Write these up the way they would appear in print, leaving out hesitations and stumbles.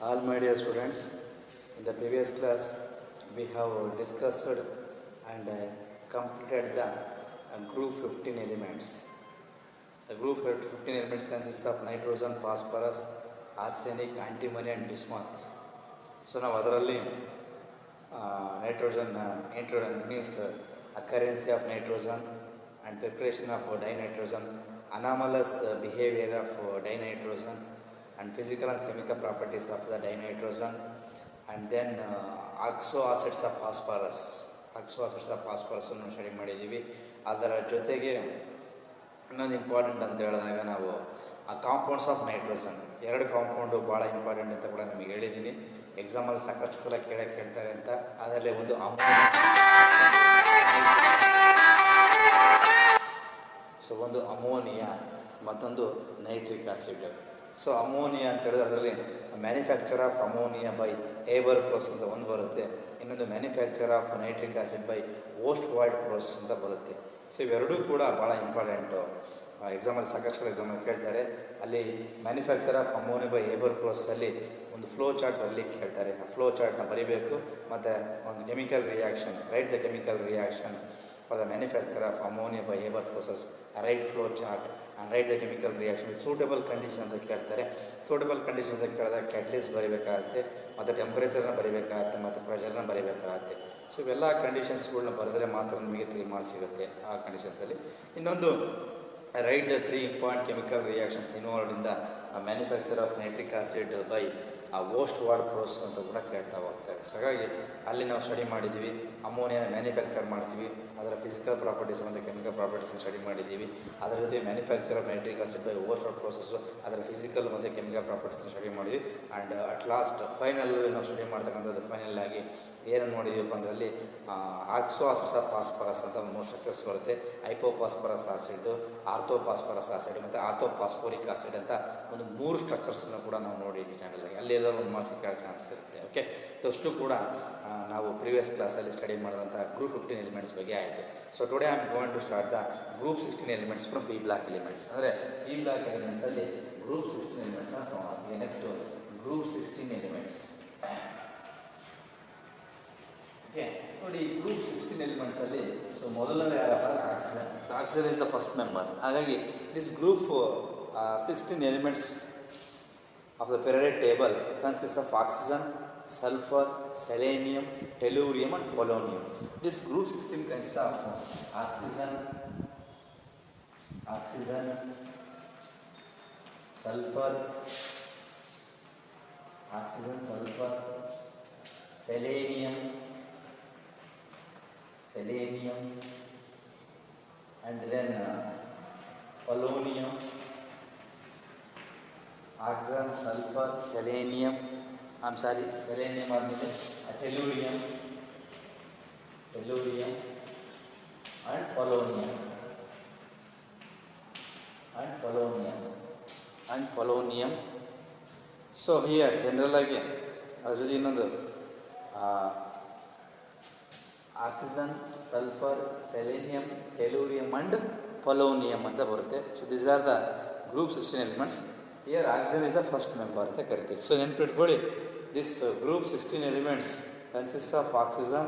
All my dear students, in the previous class we have discussed and completed the group 15 elements. The group 15 elements consists of nitrogen, phosphorus, arsenic, antimony and bismuth. So now ಅದರಲ್ಲಿ nitrogen means occurrence of nitrogen and preparation of dinitrogen, anomalous behavior of dinitrogen and physical and chemical properties of the dinitrogen, and then oxo acids of phosphorus ಅನ್ನು study ಮಾಡಿದ್ದೀವಿ. ಅದರ ಜೊತೆಗೆ ಇನ್ನೊಂದು important ಅಂತ ಹೇಳಿದಾಗ ನಾವು compounds of nitrogen, ಎರಡು compound ಭಾಳ ಇಂಪಾರ್ಟೆಂಟ್ ಅಂತ ಕೂಡ ನಿಮಗೆ ಹೇಳಿದ್ದೀನಿ. ಎಕ್ಸಾಮಲ್ಲಿ ಸಾಕಷ್ಟು ಸಲ ಕೇಳ್ತಾರೆ ಅಂತ. ಅದರಲ್ಲಿ ಒಂದು ಒಂದು ಅಮೋನಿಯಾ ಮತ್ತೊಂದು ನೈಟ್ರಿಕ್ ಆಸಿಡ್. ಸೊ ಅಮೋನಿಯಾ ಅಂತ ಹೇಳಿದ್ರೆ ಅದರಲ್ಲಿ manufacture of ammonia by Haber process ಅಂತ ಒಂದು ಬರುತ್ತೆ, ಇನ್ನೊಂದು manufacture of nitric acid by Ostwald process ಅಂತ ಬರುತ್ತೆ. ಸೊ ಇವೆರಡೂ ಕೂಡ ಭಾಳ ಇಂಪಾರ್ಟೆಂಟು. ಎಕ್ಸಾಮಲ್ಲಿ ಸಾಕಷ್ಟು ಎಕ್ಸಾಮಲ್ಲಿ ಕೇಳ್ತಾರೆ. ಅಲ್ಲಿ ಮ್ಯಾನುಫ್ಯಾಕ್ಚರ್ ಆಫ್ ಅಮೋನಿಯಾ ಬೈ ಏಬರ್ ಪ್ರೋಸೆಸ್ಸಲ್ಲಿ ಒಂದು ಫ್ಲೋ ಚಾರ್ಟ್ ಬರಲಿಕ್ಕೆ ಹೇಳ್ತಾರೆ. ಆ ಫ್ಲೋ ಚಾರ್ಟ್ನ ಬರೀಬೇಕು. ಮತ್ತು ಒಂದು chemical reaction, write the chemical reaction for the manufacture of ammonia by Haber process, write flow chart and write the chemical reaction with suitable condition ಅಂತ ಕೇಳ್ತಾರೆ. ಸೂಟಬಲ್ ಕಂಡೀಷನ್ ಅಂತ ಕೇಳಿದಾಗ ಕ್ಯಾಟಲಿಸ್ಟ್ ಬರೀಬೇಕಾಗತ್ತೆ, ಮತ್ತು ಟೆಂಪರೇಚರ್ನ ಬರೀಬೇಕಾಗತ್ತೆ, ಮತ್ತು ಪ್ರೆಷರ್ನ ಬರೀಬೇಕಾಗತ್ತೆ. ಸೊ ಇವೆಲ್ಲ ಕಂಡೀಷನ್ಸ್ಗಳನ್ನ ಬರೆದರೆ ಮಾತ್ರ ನಮಗೆ 3 ಮಾರ್ಕ್ಸ್ ಸಿಗುತ್ತೆ ಆ ಕಂಡೀಷನ್ಸಲ್ಲಿ. ಇನ್ನೊಂದು right the 3 important chemical reactions involved in the manufacture of nitric acid by host ward process ಅಂತ ಕೂಡ ಕೇಳ್ತಾ ಹೋಗ್ತಾರೆ. ಸೊ ಹಾಗಾಗಿ ಅಲ್ಲಿ ನಾವು ಸ್ಟಡಿ ಮಾಡಿದ್ದೀವಿ. ಅಮೋನಿಯಾನ ಮ್ಯಾನುಫ್ಯಾಕ್ಚರ್ ಮಾಡ್ತೀವಿ, ಅದರ ಫಿಸಿಕಲ್ ಪ್ರಾಪರ್ಟೀಸ್ ಮತ್ತು ಕೆಮಿಕಲ್ ಪ್ರಾಪರ್ಟೀಸ್ನ ಸ್ಟಡಿ ಮಾಡಿದ್ದೀವಿ. ಅದರ ಜೊತೆ manufacture of nitric acid by host ward process, ಅದರ ಫಿಸಿಕಲ್ ಮತ್ತು ಕೆಮಿಕಲ್ ಪ್ರಾಪರ್ಟೀಸ್ನ ಸ್ಟಡಿ ಮಾಡಿದ್ವಿ. ಆ್ಯಂಡ್ ಅಟ್ ಲಾಸ್ಟ್ ಫೈನಲಲ್ಲಿ ನಾವು ಸ್ಟಡಿ ಮಾಡ್ತಕ್ಕಂಥದ್ದು ಫೈನಲ್ ಆಗಿ ಏನನ್ನು ನೋಡಿದ್ದೀವಪ್ಪ ಅದರಲ್ಲಿ ಆಕ್ಸೋ ಆಸಿಡ್ಸ್ ಆಫ್ ಫಾಸ್ಫರಸ್ ಅಂತ ಒಂದು 3 ಸ್ಟ್ರಕ್ಚರ್ಸ್ ಬರುತ್ತೆ. ಹೈಪೋಫಾಸ್ಫರಸ್ ಆಸಿಡ್, ಆರ್ಥೋಫಾಸ್ಫರಸ್ ಆಸಿಡ್ ಮತ್ತು ಆರ್ಥೋಫಾಸ್ಫೋರಿಕ್ ಆಸಿಡ್ ಅಂತ ಒಂದು 3 ಸ್ಟ್ರಕ್ಚರ್ಸನ್ನು ಕೂಡ ನಾವು ನೋಡಿದ್ವಿ ಚಾನಲ್ಗೆ. ಅಲ್ಲಿ ಎಲ್ಲ ಒಂದು ಮಾರ್ಕ್ಸ್ ಕೇಳೋ ಚಾನ್ಸಸ್ ಇರುತ್ತೆ. ಓಕೆ, ಅಷ್ಟು ಕೂಡ ನಾವು ಪ್ರೀವಿಯಸ್ ಕ್ಲಾಸಲ್ಲಿ ಸ್ಟಡಿ ಮಾಡಿದಂಥ ಗ್ರೂಪ್ 15 ಎಲಿಮೆಂಟ್ಸ್ ಬಗ್ಗೆ ಆಯಿತು. So today I am going to start the group 16 elements from P block elements. ಅಂದರೆ ಪಿ ಬ್ಲಾಕ್ ಎಲಿಮೆಂಟ್ಸಲ್ಲಿ ಗ್ರೂಪ್ 16 ಎಲಿಮೆಂಟ್ಸ್ ಅಂತ ನೋಡ್ತೀವಿ. Next group 16 elements. ಓಕೆ, ನೋಡಿ ಗ್ರೂಪ್ 16 ಎಲಿಮೆಂಟ್ಸಲ್ಲಿ ಸೊ ಮೊದಲನೇ oxygen. So oxygen is the first member. ಹಾಗಾಗಿ this group 16 elements of the periodic table consists of oxygen, sulfur, selenium, tellurium and polonium. This group 16 consists of oxygen, sulfur, selenium and then polonium. Oxygen, sulfur, selenium ಆದಮೇಲೆ tellurium and polonium. So here general ಆಗಿ ಅದ್ರ ಜೊತೆ ಇನ್ನೊಂದು oxygen, sulphur, selenium, tellurium and polonium ಅಂತ ಬರುತ್ತೆ. So these are the group 16 elements. Here oxygen is the first member ಅಂತ ಕರಿತೀವಿ. So ನೆನ್ಪಿಟ್ಕೊಳ್ಳಿ, this group 16 elements consist of oxygen,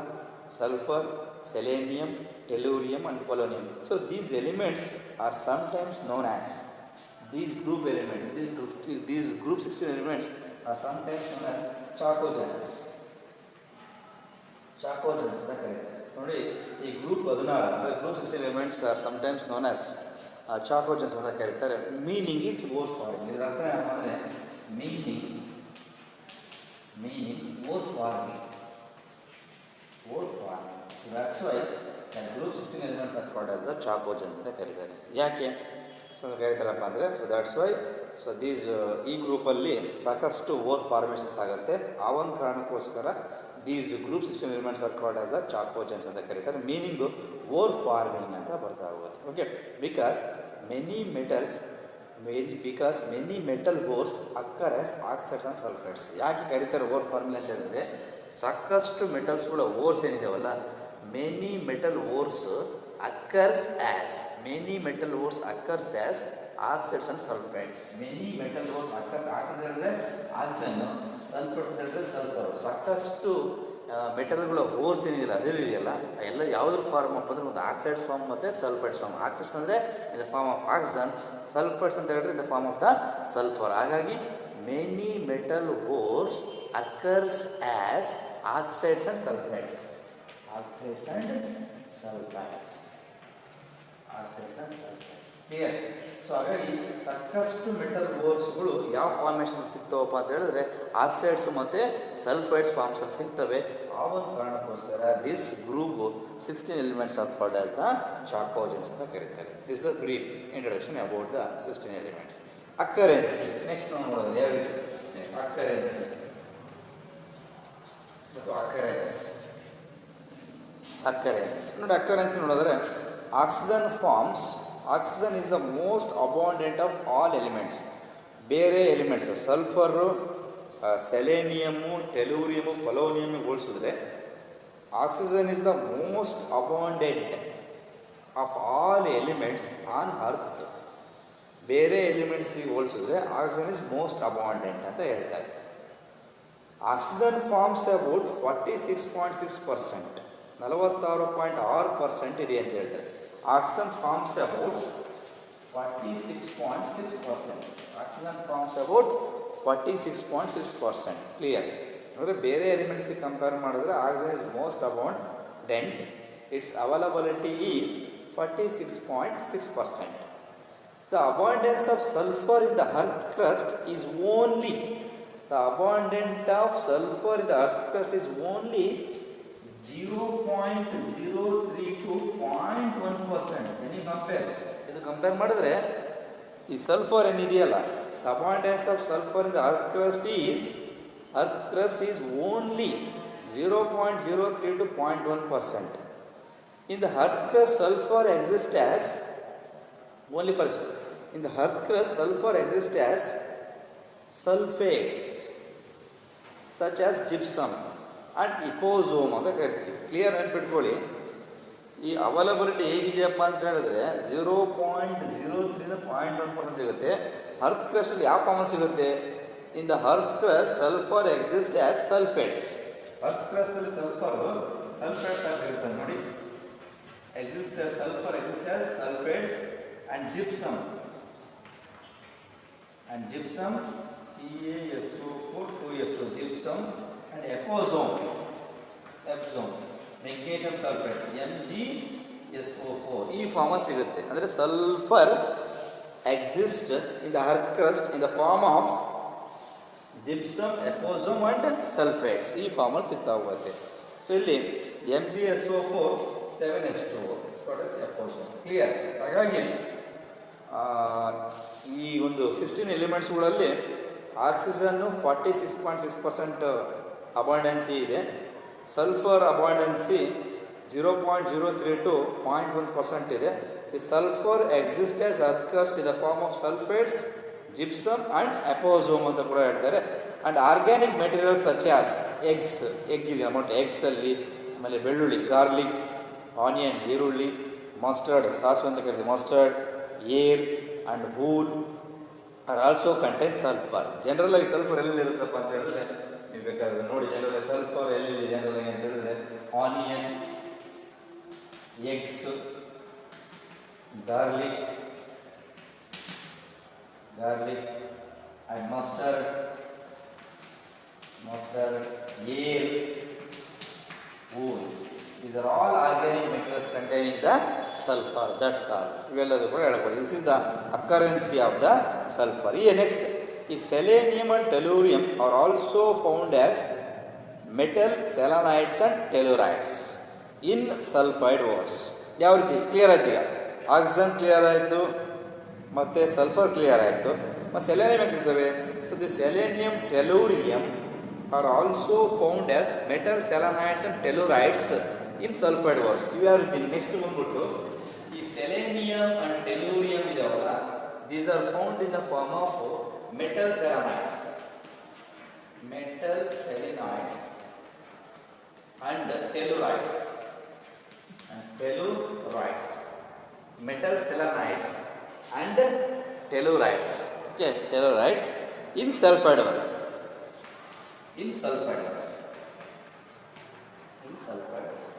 sulphur, selenium, tellurium and polonium. So these elements are sometimes known as these group 16 elements are sometimes known as chalcogens ಅಂತ ಕರೀತಾರೆ. ನೋಡಿ, ಈ group 16 ಅಂದರೆ group 16 elements are sometimes known as chalcogens ಅಂತ ಕರೀತಾರೆ. Meaning is ore forming. ಇದರ ಅರ್ಥ ಏನಂದರೆ meaning ore forming. That's why group 16 elements are called as the chalcogens ಅಂತ ಕರೀತಾರೆ. ಯಾಕೆ ಸೊ ಕರೀತಾರಪ್ಪ ಅಂದರೆ ಸೊ ದಟ್ಸ್ ವೈ ಸೊ ಈ ಗ್ರೂಪಲ್ಲಿ ಸಾಕಷ್ಟು ಓರ್ ಫಾರ್ಮೇಷನ್ಸ್ ಆಗುತ್ತೆ. ಆ ಒಂದು ಕಾರಣಕ್ಕೋಸ್ಕರ these group 16 elements are called as the chalcogens ಅಂತ ಕರೀತಾರೆ. ಮೀನಿಂಗು ಓರ್ ಫಾರ್ಮಿಂಗ್ ಅಂತ ಬರ್ತಾ ಹೋಗುತ್ತೆ. Okay, because many metal ores occur as oxides and sulphides. ಯಾಕೆ ಕರೀತಾರೆ ಓರ್ ಫಾರ್ಮಿಂಗ್ ಅಂತ ಹೇಳಿದ್ರೆ, ಸಾಕಷ್ಟು ಮೆಟಲ್ಸ್ಗಳ ಓರ್ಸ್ ಏನಿದಾವಲ್ಲ, many metal ores occurs as oxides and sulphides. Many metal ores occurs, oxide ಅಂದರೆ ಆಕ್ಸಿಜನ್ನು, ಸಲ್ಫರ್ಸ್ ಅಂತ ಹೇಳಿದ್ರೆ ಸಲ್ಫರ್ ಸಾಕಷ್ಟು ಮೆಟಲ್ಗಳ ಓರ್ಸ್ ಏನಿದೆಯಲ್ಲ ಅದೇ ಇದೆಯಲ್ಲ ಎಲ್ಲ ಯಾವುದ್ರ ಫಾರ್ಮ್ ಅಪ್ ಅಂದರೆ ಒಂದು ಆಕ್ಸೈಡ್ಸ್ ಫಾರ್ಮ್ ಮತ್ತು ಸಲ್ಫೈಡ್ಸ್ ಫಾರ್ಮ್. ಆಕ್ಸೈಡ್ಸ್ ಅಂದರೆ in the form of oxygen, sulphides ಅಂತ ಹೇಳಿದ್ರೆ in the form of the sulphur. ಹಾಗಾಗಿ many metal ores occurs as oxides and sulphides. Oxides and sulphides. Oxides and sulphides. Clear? So ಹಾಗಾಗಿ ಸಾಕಷ್ಟು metal ಓರ್ಸ್ಗಳು ಯಾವ formation ಸಿಗ್ತಾವಪ್ಪ ಅಂತ ಹೇಳಿದ್ರೆ oxides ಮತ್ತು sulphides ಫಾರ್ಮ್ಸಲ್ಲಿ ಸಿಗ್ತವೆ. ಆ ಒಂದು ಕಾರಣಕ್ಕೋಸ್ಕರ this group 16 elements of called as the chalcogens ಅಂತ ಕರೀತಾರೆ. This the brief introduction about the 16 elements. Occurrence next ನಾವು ನೋಡೋದು ಯಾವ ರೀತಿ ಅಕ್ಕರೆನ್ಸಿ ಮತ್ತು ಅಕ್ಕರೆನ್ಸ್. ಅಕ್ಕರೆನ್ಸ್ ನೋಡಿ, ಅಕ್ಕರೆನ್ಸಿ ನೋಡಿದ್ರೆ oxygen forms. Oxygen is the most abundant of all elements. ಬೇರೆ elements sulphur, selenium, tellurium, polonium ಹೋಲಿಸಿದ್ರೆ oxygen is the most abundant of all elements on earth. ಬೇರೆ ಎಲಿಮೆಂಟ್ಸಿಗೆ ಹೋಲಿಸಿದ್ರೆ ಆಕ್ಸಿಜನ್ ಇಸ್ ಮೋಸ್ಟ್ ಅಬಾಂಡೆಂಟ್ ಅಂತ ಹೇಳ್ತಾರೆ. ಆಕ್ಸಿಜನ್ ಫಾರ್ಮ್ಸ್ ಅಬೌಟ್ 46.6%, 46.6% ಇದೆ ಅಂತ ಹೇಳ್ತಾರೆ. Oxygen forms about 46.6%. Oxygen forms about 46.6%. Clear? ಅಂದರೆ ಬೇರೆ ಎಲಿಮೆಂಟ್ಸಿಗೆ ಕಂಪೇರ್ ಮಾಡಿದ್ರೆ oxygen is most abundant. Its availability is 46.6%. The abundance of sulfur in the earth crust is only, the abundance of sulfur in the earth crust is only 0.03 to 0.1%. Any compare ಇದು compare ಮಾಡಿದ್ರೆ ಈ sulphur ಏನಿದೆಯಲ್ಲ, the abundance of sulfur in the earth crust is only 0.03 to 0.1%. In the earth crust sulfur exists as only first. In the earth crust sulfur exists as sulfates such as gypsum and epozone ಅಂತ ಕರಿತೀವಿ. Clear ನೆನ್ಪಿಟ್ಕೊಳ್ಳಿ. ಈ availability ಹೇಗಿದೆಯಪ್ಪ ಅಂತ ಹೇಳಿದ್ರೆ 0.03 0.1% ಸಿಗುತ್ತೆ. Earth ಕ್ರಸ್ಟಲ್ಲಿ ಯಾವ ಫಾರ್ಮಲ್ಲಿ ಸಿಗುತ್ತೆ? In the earth crust sulphur exist as sulphates. Earth ಕ್ರಸ್ಟಲ್ಲಿ ಸಲ್ಫೇಟ್ಸ್ ಆಗಿರುತ್ತೆ ನೋಡಿ. Exist as sulphur exist as sulphates and gypsum CaSO4 2SO gypsum and epozone magnesium sulfate MgSO4 ಈ ಫಾರ್ಮಲ್ಲಿ ಸಿಗುತ್ತೆ. ಅಂದರೆ sulphur exist in the earth crust in the form of gypsum, Epsom and sulphates. ಈ ಫಾರ್ಮಲ್ಲಿ ಸಿಗ್ತಾ ಹೋಗುತ್ತೆ. ಸೊ ಇಲ್ಲಿ MgSO4 7H2O ಎಪೋಸೋಮ್. Clear? ಹಾಗಾಗಿ ಈ ಒಂದು 16 ಎಲಿಮೆಂಟ್ಸ್ಗಳಲ್ಲಿ ಆಕ್ಸಿಜನ್ನು 46.6% ಅಬಾಂಡೆನ್ಸಿ ಇದೆ. ಸಲ್ಫರ್ ಅಬಾಂಡೆನ್ಸಿ 0.03 to 0.1% ಇದೆ. The sulphur exist as earth crust in the form of sulphates, gypsum and Epsom ಅಂತ ಕೂಡ ಹೇಳ್ತಾರೆ. And organic materials such as egg ಇದೆ ಅಮೌಂಟ್ ಎಗ್ಸಲ್ಲಿ, ಆಮೇಲೆ ಬೆಳ್ಳುಳ್ಳಿ, ಗಾರ್ಲಿಕ್, ಆನಿಯನ್ ಈರುಳ್ಳಿ, ಮಸ್ಟರ್ಡ್ ಸಾಸಿವೆ ಅಂತ ಕರಿತೀವಿ, mustard, hair and wool are also contain sulphur. ಜನರಲಾಗಿ ಸಲ್ಫರ್ ಎಲ್ಲೆಲ್ಲಿ ಇರುತ್ತಪ್ಪ ಅಂತ ಹೇಳಿದ್ರೆ ನೀವು ಬೇಕಾದ್ರೆ ನೋಡಿ. ಜನರಲ್ ಸಲ್ಫರ್ ಎಲ್ಲೆಲ್ಲಿ ಜನರಲಾಗಿ ಅಂತ ಹೇಳಿದ್ರೆ onion, eggs, garlic and mustard, air, whole. These are all organic materials containing the sulfur. That's all. ಇವೆಲ್ಲದೂ ಕೂಡ ಹೇಳ್ಬೋದು. This is the occurrency of the sulfur. Next, ಈ selenium and tellurium are also found as metal selenides and tellurides in sulfide ores. ಯಾವ ರೀತಿ? Clear ಆಯ್ತು. ಈಗ oxygen clear ಆಯಿತು, ಮತ್ತು sulphur clear ಆಯಿತು, ಮತ್ತು ಸೆಲೆನಿಯಮ್ ಸಿಗ್ತವೆ. So the selenium, tellurium are also found as metal selenides and tellurides in sulfide ores. ಇವು ಯಾವ ರೀತಿ? ನೆಕ್ಸ್ಟ್ ಬಂದ್ಬಿಟ್ಟು ಈ ಸೆಲೆನಿಯಮ್ ಅಂಡ್ ಟೆಲೂರಿಯಮ್ ಇದಾವಲ್ಲ, these are found in the form of metal selenides and tellurides. Metal selenides and tellurides. Okay, tellurides in sulfide ores. in sulfides.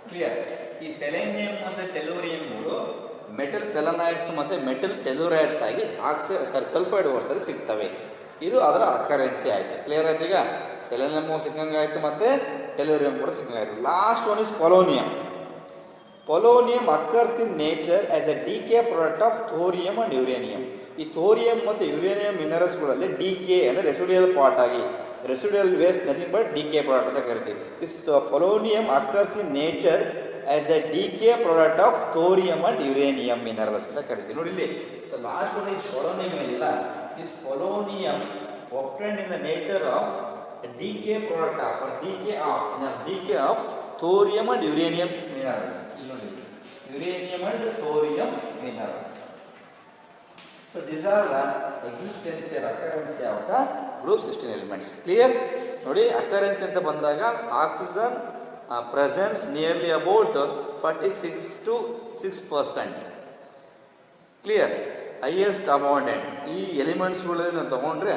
Clear. ಈ selenium ಮತ್ತು ಟೆಲೂರಿಯಂಗಳು metal selenides ಮತ್ತು metal ಟೆಲೂರೈಡ್ಸ್ ಆಗಿ sulphide ಓರ್ಸಲ್ಲಿ ಸಿಗ್ತವೆ. ಇದು ಅದರ ಅಕರೆನ್ಸಿ ಆಯಿತು. Clear ಆಯ್ತು. ಈಗ ಸೆಲೆನಿಯಮು ಸಿಕ್ಕಂಗಾಯಿತು ಮತ್ತು ಟೆಲೂರಿಯಂ ಕೂಡ ಸಿಕ್ಕಂಗಾಯಿತು. Last one is polonium. Polonium occurs in nature as a decay product of thorium and uranium. ಈ ಥೋರಿಯಂ ಮತ್ತು ಯುರೇನಿಯಂ ಮಿನರಲ್ಸ್ಗಳಲ್ಲಿ ಡಿಕೆ ಅಂದರೆ ರೆಸಿಡ್ಯೂಯಲ್ ಪಾರ್ಟ್ ಆಗಿ, residual waste nothing but decay product ಅಂತ ಕರಿತೀವಿ. This polonium occurs in nature as a decay product of thorium and uranium minerals ಅಂತ ಕರಿತೀವಿ. ನೋಡಿ ಇಲ್ಲಿ. So last one is polonium ಏನಿಲ್ಲ, is polonium obtained in the nature of decay product of decay of thorium and uranium minerals. Uranium and thorium minerals. So these are the existence or occurrence of the group 16 elements. Clear? ನೋಡಿ, occurrence ಅಂತ ಬಂದಾಗ oxygen presence nearly about 46 to 6%. Clear? Highest abundant. ಈ ಎಲಿಮೆಂಟ್ಸ್ಗಳಲ್ಲಿ ನಾವು ತಗೊಂಡ್ರೆ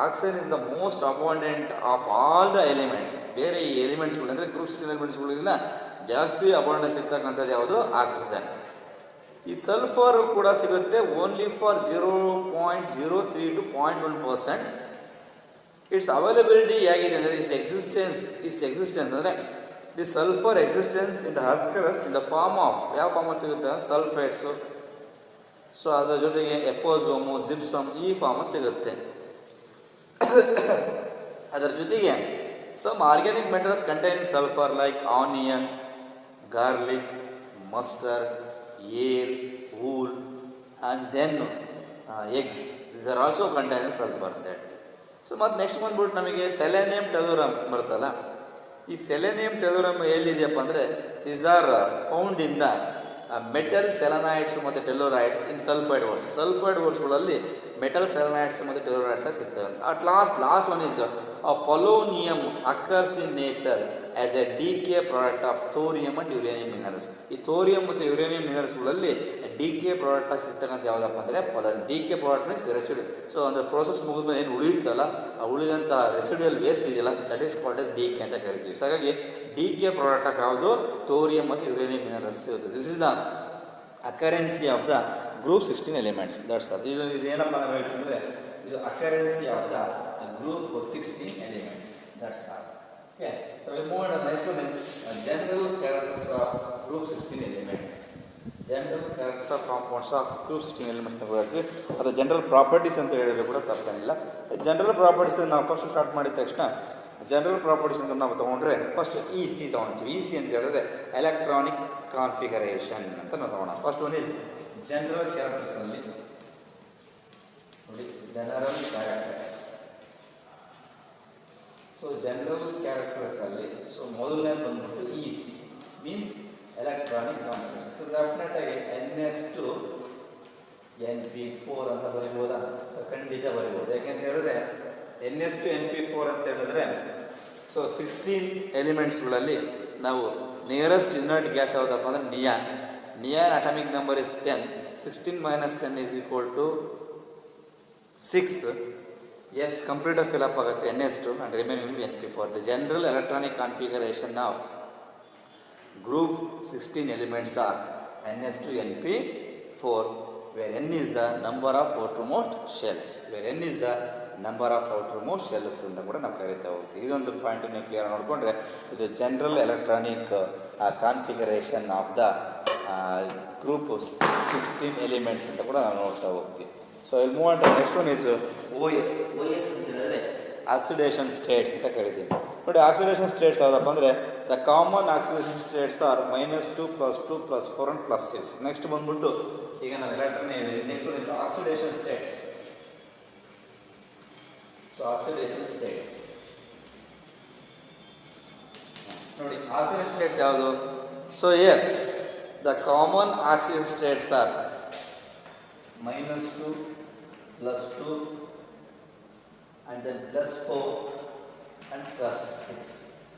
oxygen is the most abundant of all the elements. ಬೇರೆ ಈ ಎಲಿಮೆಂಟ್ಸ್ಗಳು ಅಂದರೆ group 16 ಎಲಿಮೆಂಟ್ಸ್ಗಳಿಗಿಂತ ಜಾಸ್ತಿ ಅಬಾಂಡೆನ್ಸ್ ಸಿಗ್ತಕ್ಕಂಥದ್ದು ಯಾವುದು? ಆಕ್ಸಿಜನ್. ಈ ಸಲ್ಫರ್ ಕೂಡ ಸಿಗುತ್ತೆ only for 0.03 to 0.1%. Its availability ಹೇಗಿದೆ ಅಂದರೆ ಎಕ್ಸಿಸ್ಟೆನ್ಸ್ ಅಂದರೆ the sulphur existence in the earth crust in the form of ಯಾವ ಫಾರ್ಮಲ್ಲಿ ಸಿಗುತ್ತೆ? ಸಲ್ಫೇಟ್ಸು. ಸೊ ಅದರ ಜೊತೆಗೆ ಎಪೋಸೋಮು, ಜಿಪ್ಸಮ್ ಈ ಫಾರ್ಮಲ್ಲಿ ಸಿಗುತ್ತೆ. ಅದರ ಜೊತೆಗೆ some organic materials containing sulphur like onion, garlic, mustard, hair, wool and then eggs. These are also containing sulphur that. So ಮತ್ತು ನೆಕ್ಸ್ಟ್ ಬಂದ್ಬಿಟ್ಟು ನಮಗೆ ಸೆಲೆನಿಯಂ ಟೆಲೂರಮ್ ಬರ್ತಲ್ಲ. ಈ ಸೆಲೆನಿಯಂ ಟೆಲೂರಮ್ ಎಲ್ಲಿದೆಯಪ್ಪ ಅಂದರೆ these are found in the metal selenides ಮತ್ತು tellurides in sulphide ores. Sulphide ಓರ್ಸ್ಗಳಲ್ಲಿ metal selenides ಮತ್ತು ಟೆಲೂರೈಡ್ಸ್ ಸಿಗ್ತವೆ. At last one is polonium occurs in nature as a decay product of thorium and uranium minerals. ಈ thorium ಮತ್ತು uranium ಮಿನರಲ್ಸ್ಗಳಲ್ಲಿ decay product ಆಗಿ ಸಿಗ್ತಕ್ಕಂಥ ಯಾವುದಪ್ಪ ಅಂದರೆ decay product means residue. So ಅಂದರೆ ಪ್ರೋಸೆಸ್ ಮುಗಿದ್ಮೇಲೆ ಏನು ಉಳಿಯುತ್ತಲ್ಲ, ಆ ಉಳಿದಂಥ ರೆಸಿಡ್ಯೂಯಲ್ ವೇಸ್ಟ್ ಇದೆಯಲ್ಲ, that is called S DK ಅಂತ ಕರಿತೀವಿ. ಸೊ ಹಾಗಾಗಿ ಡಿಕೆ ಪ್ರಾಡಕ್ಟ್ ಆಫ್ ಯಾವುದು? ಥೋರಿಯಂ ಮತ್ತು ಯುರೇನಿಯಂ ಮಿನರಲ್ಸ್ ಸಿಗುತ್ತೆ. This is the occurrence of the group 16 elements. That's all. ಇದು ಏನಪ್ಪ ನಾವು ಹೇಳ್ತಂದರೆ ಇದು occurrence of the group 16 elements. That's all. Okay. So we move on to the next one is general characters of group 16 elements. General characters of compounds of group 16 elements ಅಂತ ಹೇಳ್ತೀವಿ. ಅದು general properties ಅಂತ ಹೇಳಿದ್ರೆ ಕೂಡ ತಪ್ಪೇನಿಲ್ಲ. General properties ನಾವು first start ಮಾಡಿದ ತಕ್ಷಣ ಜನರಲ್ ಪ್ರಾಪರ್ಟೀಸ್ ಅಂತ ನಾವು ತೊಗೊಂಡ್ರೆ ಫಸ್ಟ್ EC ತೊಗೊಳ್ತೀವಿ. EC ಅಂತ ಹೇಳಿದ್ರೆ ಎಲೆಕ್ಟ್ರಾನಿಕ್ ಕಾನ್ಫಿಗರೇಷನ್ ಅಂತ ನಾವು ತೊಗೊಳ್ಳೋಣ. ಫಸ್ಟ್ ಒನ್ ಈಸ್ ಜನರಲ್ ಕ್ಯಾರೆಕ್ಟರ್ಸಲ್ಲಿ ನೋಡಿ, ಜನರಲ್ ಕ್ಯಾರೆಕ್ಟರ್ಸ್. ಸೊ ಜನರಲ್ ಕ್ಯಾರೆಕ್ಟರ್ಸಲ್ಲಿ ಸೊ ಮೊದಲನೇ ಬಂದ್ಬಿಟ್ಟು EC means electronic configuration. So ಡೆಫಿನೆಟಾಗಿ NS2 NP4 ಅಂತ ಬರಿಬೋದಾ? ಸೊ ಖಂಡಿತ ಬರಿಬೋದು. ಯಾಕೆಂತ ಹೇಳಿದ್ರೆ NS2 NP4 ಅಂತ ಹೇಳಿದ್ರೆ ಸೊ 16 ಎಲಿಮೆಂಟ್ಸ್ಗಳಲ್ಲಿ ನಾವು ನಿಯರೆಸ್ಟ್ ಇನರ್ಟ್ ಗ್ಯಾಸ್ ಯಾವುದಪ್ಪ ಅಂದರೆ neon. Neon atomic number is 10. 16 - 10 is equal to 6. S complete fill up ಆಗುತ್ತೆ NS2 and remaining NP4. The general electronic configuration of group 16 elements are NS2 NP4 where N is the number of outermost shells. ಅಂತ ಕೂಡ ನಾವು ಕರಿತಾ ಹೋಗ್ತೀವಿ. ಇದೊಂದು point ನೀವು clear ನೋಡಿಕೊಂಡ್ರೆ ಇದು general electronic configuration of the group 16 elements ಅಂತ ಕೂಡ ನಾವು ನೋಡ್ತಾ ಹೋಗ್ತೀವಿ. ಸೊ ಇಲ್ಲಿ move on to next one is OS. ಅಂತ ಹೇಳಿದ್ರೆ ಆಕ್ಸಿಡೇಷನ್ ಸ್ಟೇಟ್ಸ್ ಅಂತ ಕರಿತೀವಿ. ನೋಡಿ, ಆಕ್ಸಿಡೇಷನ್ ಸ್ಟೇಟ್ಸ್ ಯಾವುದಪ್ಪ ಅಂದರೆ the common oxidation states are -2 +2 +4 and +6. Next ಬಂದ್ಬಿಟ್ಟು ಈಗ ನಾವು ಎಲೆಕ್ಟ್ರಾನ್ ಹೇಳಿದ್ವಿ. Next one is oxidation states. So oxidation states ನೋಡಿ, ಆಕ್ಸಿಡೇಷನ್ ಸ್ಟೇಟ್ಸ್ ಯಾವುದು? So here the common oxidation states are -2 +2 and then +4 and +6.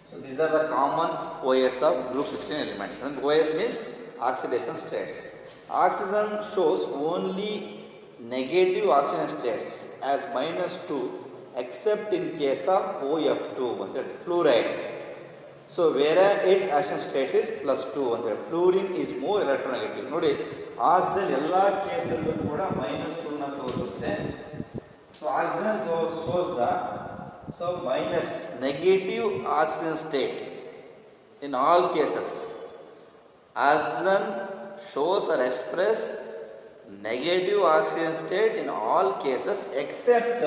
So these are the common OS of group 16 elements. And OS means oxidation states. Oxygen shows only negative oxidation states as -2 except in case of OF2 ಅಂತೇಳಿ fluoride. So where its action states is +2 ಅಂತೇಳಿ. Fluorine is more electronegative. ನೋಡಿ oxygen ಎಲ್ಲ ಕೇಸಲ್ಲೂ ಕೂಡ -2ನ ತೋರಿಸುತ್ತೆ. So oxygen shows the minus negative oxygen state in all cases. Oxygen shows or express negative oxygen state in all cases except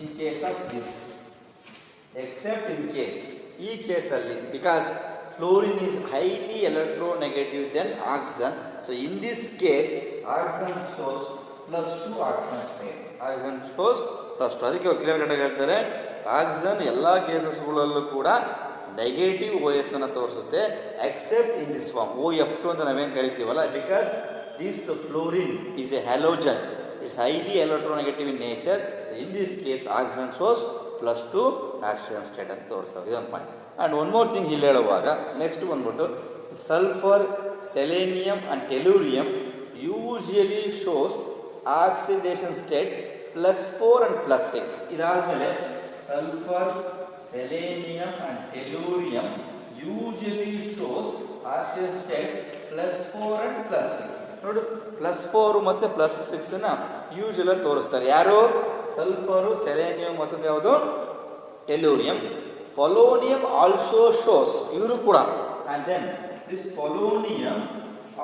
in case of this. Except in case, ಈ ಕೇಸಲ್ಲಿ because fluorine is highly electronegative than oxygen, so in this case oxygen shows +2 oxygen state. Oxygen shows +2. ಅದಕ್ಕೆ clear cut ಹೇಳ್ತಾರೆ oxygen ಎಲ್ಲ ಕೇಸಸ್ಗಳಲ್ಲೂ ಕೂಡ negative OS ಅನ್ನು ತೋರಿಸುತ್ತೆ except in this form OF2 ಅಂತ ನಾವೇನು ಕರಿತೀವಲ್ಲ, because this fluorine is a halogen, it's highly electronegative in nature. So in this case oxygen shows +2 oxygen state ಅಂತ ತೋರಿಸ್ತವೆ. ಇದೊಂದು point. And one more thing ಇಲ್ಲಿ ಹೇಳುವಾಗ ನೆಕ್ಸ್ಟ್ ಬಂದ್ಬಿಟ್ಟು sulphur, selenium and tellurium usually shows oxidation state +4 and +6. ಇದಾದಮೇಲೆ sulphur, selenium and tellurium usually shows oxidation state +4 and +6. ನೋಡು +4 ಮತ್ತು +6ನ usually ತೋರಿಸ್ತಾರೆ. ಯಾರು? ಸಲ್ಫರು, ಸೆಲೇನಿಯಂ ಮತ್ತು ಯಾವುದು? ಟೆಲೂರಿಯಂ. ಪೊಲೋನಿಯಂ ಆಲ್ಸೋ ಶೋಸ್, ಇವರು ಕೂಡ. And then this polonium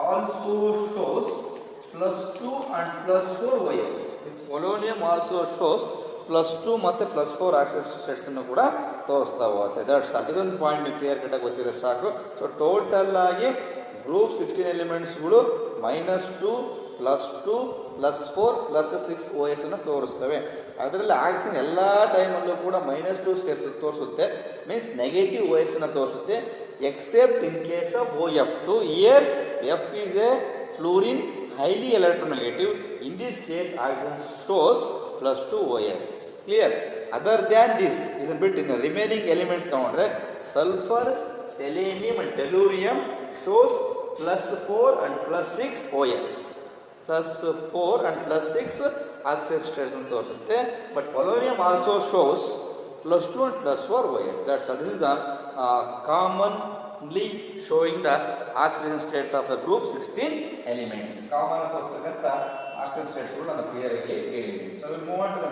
also shows +2 and +4 OS. This polonium also shows +2 ಮತ್ತು +4 ಆಕ್ಸಿಡೇಷನ್ ಸ್ಟೇಟ್ಸನ್ನು ಕೂಡ ತೋರಿಸ್ತಾ ಹೋಗುತ್ತೆ. That's all. ಇದೊಂದು ಪಾಯಿಂಟ್ ನೀವು ಕ್ಲಿಯರ್ ಕಟ್ಟಾಗಿ ಗೊತ್ತಿರೋ ಸಾಕು. ಸೊ ಟೋಟಲ್ ಆಗಿ ಗ್ರೂಪ್ 16 ಎಲಿಮೆಂಟ್ಸ್ಗಳು -2, +2, +4, +6 OS ಅನ್ನು ತೋರಿಸ್ತವೆ. ಅದರಲ್ಲಿ ಆಕ್ಸಿಜನ್ ಎಲ್ಲ ಟೈಮಲ್ಲೂ ಕೂಡ -2 ತೋರಿಸುತ್ತೆ, ಮೀನ್ಸ್ ನೆಗೆಟಿವ್ OS ಅನ್ನು ತೋರಿಸುತ್ತೆ except in case of OF2. Here F is a fluorine highly electronegative. In this case oxygen shows +2 OS. Clear? Other than this, ಇದನ್ನು ಬಿಟ್ಟು ಇನ್ನು ರಿಮೈನಿಂಗ್ ಎಲಿಮೆಂಟ್ಸ್ ತಗೊಂಡ್ರೆ sulphur, selenium and tellurium shows +4 and +6 OS. +4 and +6 oxidation states ಅಂತ ತೋರಿಸುತ್ತೆ. But polonium also shows +2 and +4 OS. That's all. This is the commonly showing the oxidation states of the group 16 elements. Common ತೋರಿಸಬೇಕಂತ oxidation states ನಾನು clear ಆಗಿ ಹೇಳಿದ್ದೀನಿ. So we move on to the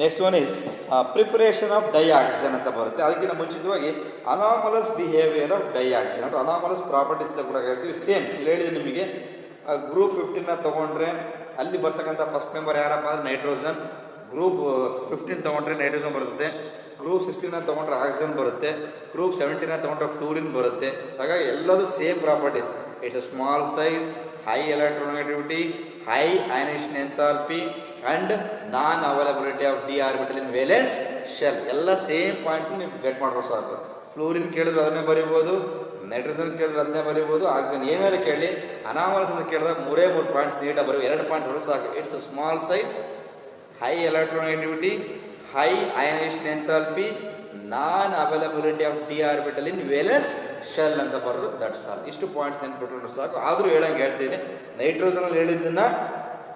next one is preparation of dioxin ಅಂತ ಬರುತ್ತೆ. ಅದಕ್ಕಿಂತ ಮುಂಚಿತವಾಗಿ anomalous behaviour of ಡೈಆಕ್ಸಿನ್ ಅಥವಾ anomalous properties ಅಂತ ಕೂಡ ಹೇಳ್ತೀವಿ. ಸೇಮ್ ಇಲ್ಲಿ ಹೇಳಿದೆ ನಿಮಗೆ. ಗ್ರೂಪ್ 15ನ ತೊಗೊಂಡ್ರೆ ಅಲ್ಲಿ ಬರ್ತಕ್ಕಂಥ ಫಸ್ಟ್ ಮೆಂಬರ್ ಯಾರಪ್ಪ ಅಂದರೆ ನೈಟ್ರೋಜನ್. ಗ್ರೂಪ್ 15 ತೊಗೊಂಡ್ರೆ ನೈಟ್ರೋಜನ್ ಬರುತ್ತೆ. ಗ್ರೂಪ್ 16ನ ತೊಗೊಂಡ್ರೆ ಆಕ್ಸಿಜನ್ ಬರುತ್ತೆ. ಗ್ರೂಪ್ 17ನ ತೊಗೊಂಡ್ರೆ ಫ್ಲೂರಿನ್ ಬರುತ್ತೆ. ಸೊ ಹಾಗಾಗಿ ಎಲ್ಲದೂ same properties. It's a small size, high electronegativity, high ionisation enthalpy and non availability of d orbital in valence shell. ಎಲ್ಲ ಸೇಮ್ ಪಾಯಿಂಟ್ಸ್ ನೀವು ಗೆಟ್ ಮಾಡ್ಬೋದು ಸಾಕು. ಫ್ಲೂರಿನ್ ಕೇಳಿದ್ರು ಅದನ್ನೇ ಬರಿಬೋದು, ನೈಟ್ರೋಜನ್ ಕೇಳಿದ್ರೆ ಅದನ್ನೇ ಬರಿಬೋದು, ಆಕ್ಸಿಜನ್ ಏನಾದ್ರು ಕೇಳಿ. ಅನಾಮಲಸ್ ಅಂತ ಕೇಳಿದಾಗ 3 ಪಾಯಿಂಟ್ಸ್ ನೀಟಾಗಿ ಬರೀ 2 ಪಾಯಿಂಟ್ಸ್ ಬರೋ ಸಾಕು. It's a small size, high electronegativity, high ionisation enthalpy, non availability of d orbital in valence shell ಅಂತ ಬರೋದು. That's all. ಇಷ್ಟು ಪಾಯಿಂಟ್ಸ್ ನೆನ್ಪಿಟ್ಕೊಂಡು ಸಾಕು. ಆದರೂ ಹೇಳಂಗೆ ಹೇಳ್ತೀನಿ, ನೈಟ್ರೋಜನಲ್ಲಿ ಹೇಳಿದ್ದನ್ನು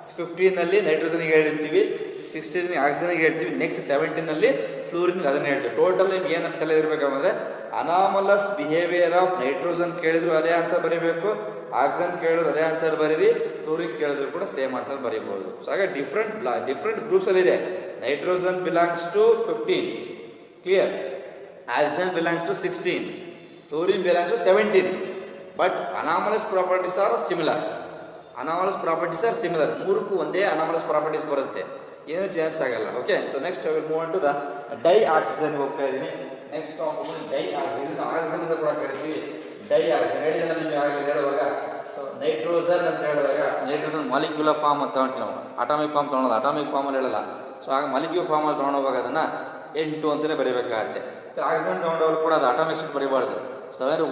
15ನಲ್ಲಿ ನೈಟ್ರೋಜನ್ಗೆ ಹೇಳಿರ್ತೀವಿ, 16 ಆಕ್ಸಿಜನ್ಗೆ ಹೇಳ್ತೀವಿ, ನೆಕ್ಸ್ಟ್ 17ನಲ್ಲಿ ಫ್ಲೂರಿನ್ಗೆ ಅದನ್ನು ಹೇಳ್ತೀವಿ. ಟೋಟಲ್ ನಿಮ್ಗೆ ಏನು ತಲೆ ಇರಬೇಕಂದ್ರೆ ಅನಾಮಲಸ್ ಬಿಹೇವಿಯರ್ ಆಫ್ ನೈಟ್ರೋಜನ್ ಕೇಳಿದ್ರು ಅದೇ ಆನ್ಸರ್ ಬರೀಬೇಕು, ಆಕ್ಸಿಜನ್ ಕೇಳಿದ್ರು ಅದೇ ಆನ್ಸರ್ ಬರೀರಿ, ಫ್ಲೂರಿನ್ ಕೇಳಿದ್ರು ಕೂಡ ಸೇಮ್ ಆನ್ಸರ್ ಬರೀಬೋದು. ಸೊ ಹಾಗೆ ಡಿಫ್ರೆಂಟ್ ಗ್ರೂಪ್ಸಲ್ಲಿದೆ. Nitrogen belongs to 15, clear. Oxygen belongs to 16, fluorine belongs to 17. But anomalous properties are similar. ಮೂರಕ್ಕೂ ಒಂದೇ ಅನಾಮಲಸ್ ಪ್ರಾಪರ್ಟೀಸ್ ಬರುತ್ತೆ, ಏನೂ ಚೇಂಜಸ್ ಆಗಲ್ಲ. Okay. So next I will move on to the dioxygen ಹೋಗ್ತಾ ಇದ್ದೀನಿ. Next dye oxygen ಅಂತ ಕೂಡ ಕೇಳ್ತೀವಿ. ಡೈ ಆಕ್ಸಿಜನ್ ಹೇಳಿದ್ರೆ ನಿಮಗೆ ಆಗಲಿ ಹೇಳುವಾಗ, ಸೊ ನೈಟ್ರೋಜನ್ ಅಂತ ಹೇಳಿದಾಗ ನೈಟ್ರೋಜನ್ ಮಾಲಿಕ್ಯುಲರ್ ಫಾರ್ಮ್ ಅಂತ ತೊಗೊಳ್ತೀವಿ ನಾವು. ಅಟಾಮಿಕ್ ಫಾರ್ಮ್ ತೊಗೊಳೋದು, ಅಟಾಮಿಕ್ ಫಾರ್ಮಲ್ಲಿ ಹೇಳಲ್ಲ. ಸೊ ಆಗ ಮಾಲಿಕ್ಯುಲರ್ ಫಾರ್ಮಲ್ಲಿ ತೊಗೊಂಡೋವಾಗ ಅದನ್ನು 8 ಅಂತಲೇ ಬರೀಬೇಕಾಗತ್ತೆ. ಸೊ ಆಕ್ಸಿಜನ್ ತೊಗೊಂಡವ್ರು ಕೂಡ ಅದು ಅಟಾಮಿಕ್ ಸ್ಟೇಟ್ ಬರೀಬಾರ್ದು. ಸೊ ಹಾಗಾದ್ರೆ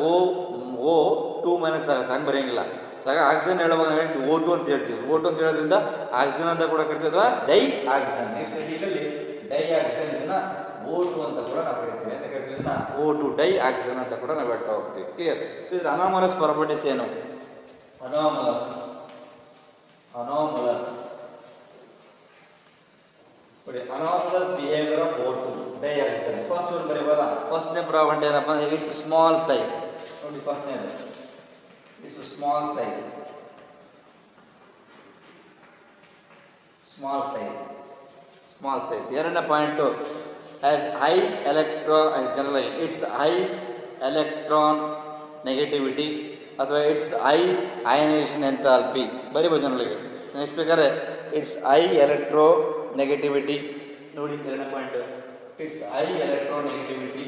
O2 ಮೈನಸ್ ಆಗುತ್ತೆ, ಹಂಗೆ ಬರೆಯಂಗಿಲ್ಲ. ಸೊ ಹಾಗೆ ಆಕ್ಸಿಜನ್ ಹೇಳುವಾಗ ನಾವು ಹೇಳ್ತೀವಿ O2 ಅಂತ ಹೇಳ್ತೀವಿ. O2 ಅಂತ ಹೇಳೋದ್ರಿಂದ ಆಕ್ಸಿಜನ್ ಅಂತ ಕೂಡ ಕರಿತೀವಿ, ಅಥವಾ ಡೈ ಆಕ್ಸಿಜನ್. ನೆಕ್ಸ್ಟ್ ಇದರಲ್ಲಿ ಡೈ ಆಕ್ಸಿಜನ್ ಇದನ್ನು O2 ಅಂತ ಕೂಡ ನಾವು ಹೇಳ್ತೀವಿ. ಅಂತ ಕರಿತೀವಿ ಇದನ್ನು O2 ಡೈ ಆಕ್ಸಿಜನ್ ಅಂತ ಕೂಡ ನಾವು ಹೇಳ್ತಾ ಹೋಗ್ತೀವಿ. ಕ್ಲಿಯರ್. ಸೊ ಇದ್ರ ಅನಾಮಲಸ್ ಪ್ರಾಪರ್ಟೀಸ್ ಏನು? ಅನಾಮಲಸ್ ನೋಡಿ anomalous behaviour of O2 dioxide. First ಒಂದು ಬರೀಬೋದ. ಫಸ್ಟ್ನೇ ಪ್ರಾಪರ್ಟಿ ಏನಪ್ಪ ಅಂದರೆ ಇಟ್ಸ್ ಸ್ಮಾಲ್ ಸೈಜ್. ನೋಡಿ ಫಸ್ಟ್ನೇದು it's small size. Small size small size. ಎರಡನೇ point as high electron general it's high electron negativity ಅಥವಾ ಇಟ್ಸ್ ಹೈ ಅಯನೈಸೇಷನ್ ಎಂಥಾಲ್ಪಿ ಬರೀಬೋದು ಜನರಲ್ಗೆ. ಸೊ ನೆಕ್ಸ್ಟ್ ಬೇಕಾದ್ರೆ ಇಟ್ಸ್ ಹೈ ಎಲೆಕ್ಟ್ರೋ ನೆಗೆಟಿವಿಟಿ. ನೋಡಿ ಎರಡನೇ point it's high electronegativity.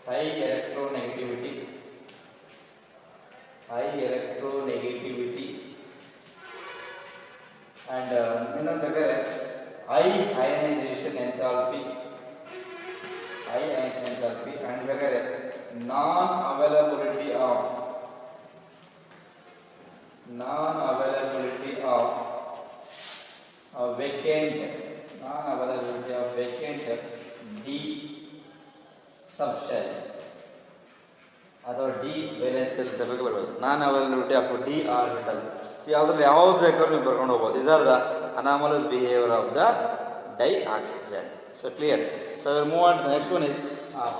High electronegativity. High electronegativity and ಇನ್ನೊಂದು ಬೇಕಾದ್ರೆ high ionisation enthalpy. High ionisation enthalpy and ಬೇಕಾದ್ರೆ non availability of vacant non-availability of vacant d subshell ಅಥವಾ D valence ಅಂತ ಬಗ್ಗೆ ಬರ್ಬೋದು. Non availability of d orbital. So ಯಾವುದ್ರಲ್ಲಿ ಯಾವ್ದು ಬೇಕಾದ್ರೂ ನೀವು ಬರ್ಕೊಂಡು ಹೋಗ್ಬೋದು. These are the anomalous behaviour of the dioxide. So clear. So move on to next one is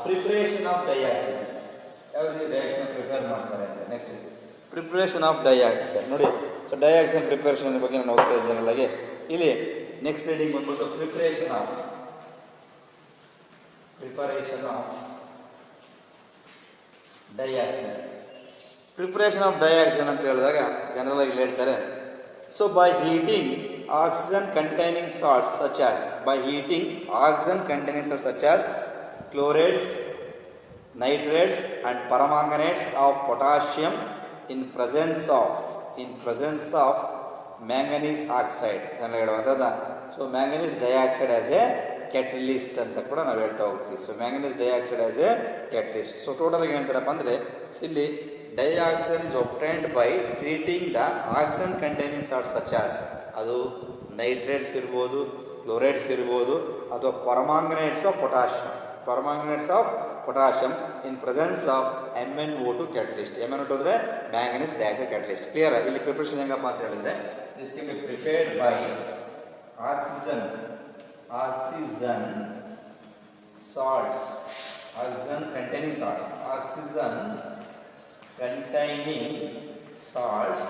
preparation of dioxide. ಯಾವ ರೀತಿ ಡೈಆಕ್ಸೈಡ್ ಪ್ರಿಪೇರ್ ಮಾಡ್ತಾರೆ ಅಂತ. Next preparation of dioxide. ನೋಡಿ ಸೊ ಡೈಆಕ್ಸೈಡ್ ಪ್ರಿಪರೇಷನ್ ಬಗ್ಗೆ ನಾನು ಹೋಗ್ತಾ ಇದ್ದೇನೆ ಜನರಲ್ಲಾಗಿ. ಇಲ್ಲಿ ನೆಕ್ಸ್ಟ್ ರೀಡಿಂಗ್ ಬಂದ್ಬಿಟ್ಟು preparation of dioxide. Preparation of dioxide ಅಂತ ಹೇಳಿದಾಗ ಜನರಲ್ ಆಗಿ ಹೇಳ್ತಾರೆ so by heating oxygen containing salts such as chlorides, nitrates and permanganates of potassium in presence of manganese oxide general ಹೇಳುವಂಥದ್ದು. So manganese dioxide as a catalyst ಅಂತ ಕೂಡ ನಾವು ಹೇಳ್ತಾ ಹೋಗ್ತೀವಿ. So manganese dioxide as a catalyst. So ಟೋಟಲಾಗಿ ಹೇಳ್ತಾರಪ್ಪ ಅಂದರೆ ಇಲ್ಲಿ dioxide is obtained by treating the oxygen containing salts such as ಅದು ನೈಟ್ರೇಟ್ಸ್ ಇರ್ಬೋದು, ಕ್ಲೋರೈಡ್ಸ್ ಇರ್ಬೋದು ಅಥವಾ permanganates of potassium in presence of MnO2 catalyst. MnO2 ಅಂದರೆ ಮ್ಯಾಂಗನೀಸ್ ಡೈಆಕ್ಸೈಡ್ ಕ್ಯಾಟಲಿಸ್ಟ್. ಕ್ಲಿಯರ್. ಇಲ್ಲಿ ಪ್ರಿಪರೇಷನ್ ಹೆಂಗಪ್ಪ ಅಂತ ಹೇಳಿದ್ರೆ this can be prepared by oxygen containing salts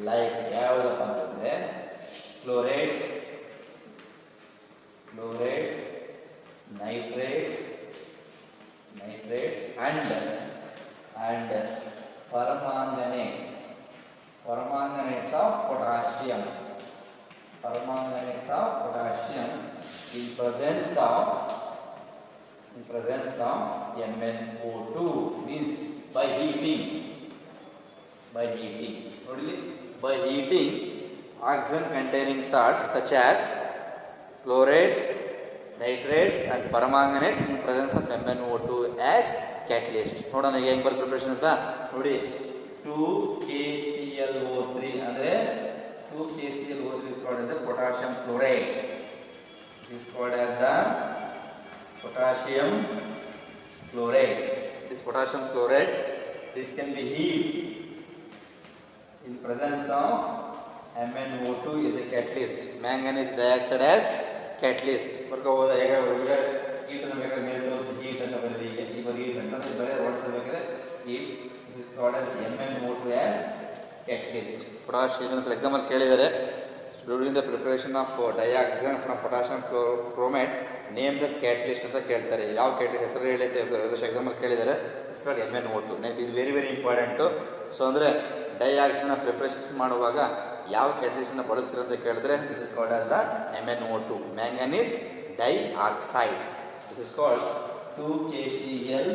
like ಯಾವುದಪ್ಪ ಅಂತಂದರೆ chlorides, nitrates and permanganates of potassium in presence of MnO2 means by heating ನೋಡಿ by heating oxygen containing salts such as chlorides, nitrates and permanganates in presence of MnO2 as catalyst. ನೋಡೋಣ ಈಗ ಹೆಂಗೆ ಬರೋ preparation ಅಂತ ನೋಡಿ. 2KClO3 ಅಂದರೆ 2KClO3 is called as the potassium chloride. This is called as the potassium chloride. This potassium chloride, this can be heat in presence of MnO2 is a catalyst. Manganese dioxide as catalyst. ಬರ್ಕೋಬೋದ ಈಗ ಹೀಟನ್ನು ಬೇಕಾದ್ರೆ ಮೇಲೆ ತೋರಿಸಿ heat ಅಂತ ಬರೀರಿ. ಈಗ ಇವರು heat ಅಂತ ಬರೆಯೋದು ಹೊಡಿಸಬೇಕಾದ್ರೆ heat. This is called as MnO2 as catalyst. Potassium ಇದನ್ನು ಸ್ವಲ್ಪ ಎಕ್ಸಾಂಪಲ್ ಕೇಳಿದ್ದಾರೆ. During the preparation of dioxide from potassium chromate name the catalyst ಅಂತ ಕೇಳ್ತಾರೆ. ಯಾವ ಕ್ಯಾಟಲಿಸ್ಟ್ ಹೆಸರು ಹೇಳಿ ಅಂತ ಎಕ್ಸಾಂಪಲ್ ಕೇಳಿದ್ದಾರೆ. It's called MnO2. ಇದು ವೆರಿ ಇಂಪಾರ್ಟೆಂಟು. ಸೊ ಅಂದರೆ ಡೈಆಕ್ಸೈಡ್ನ ಪ್ರಿಪ್ರೇಷನ್ಸ್ ಮಾಡುವಾಗ ಯಾವ ಕ್ಯಾಟಲಿಸ್ಟನ್ನು ಬಳಸ್ತೀರ ಅಂತ ಕೇಳಿದ್ರೆ this is called as the MnO2 manganese dioxide. This is called 2KCl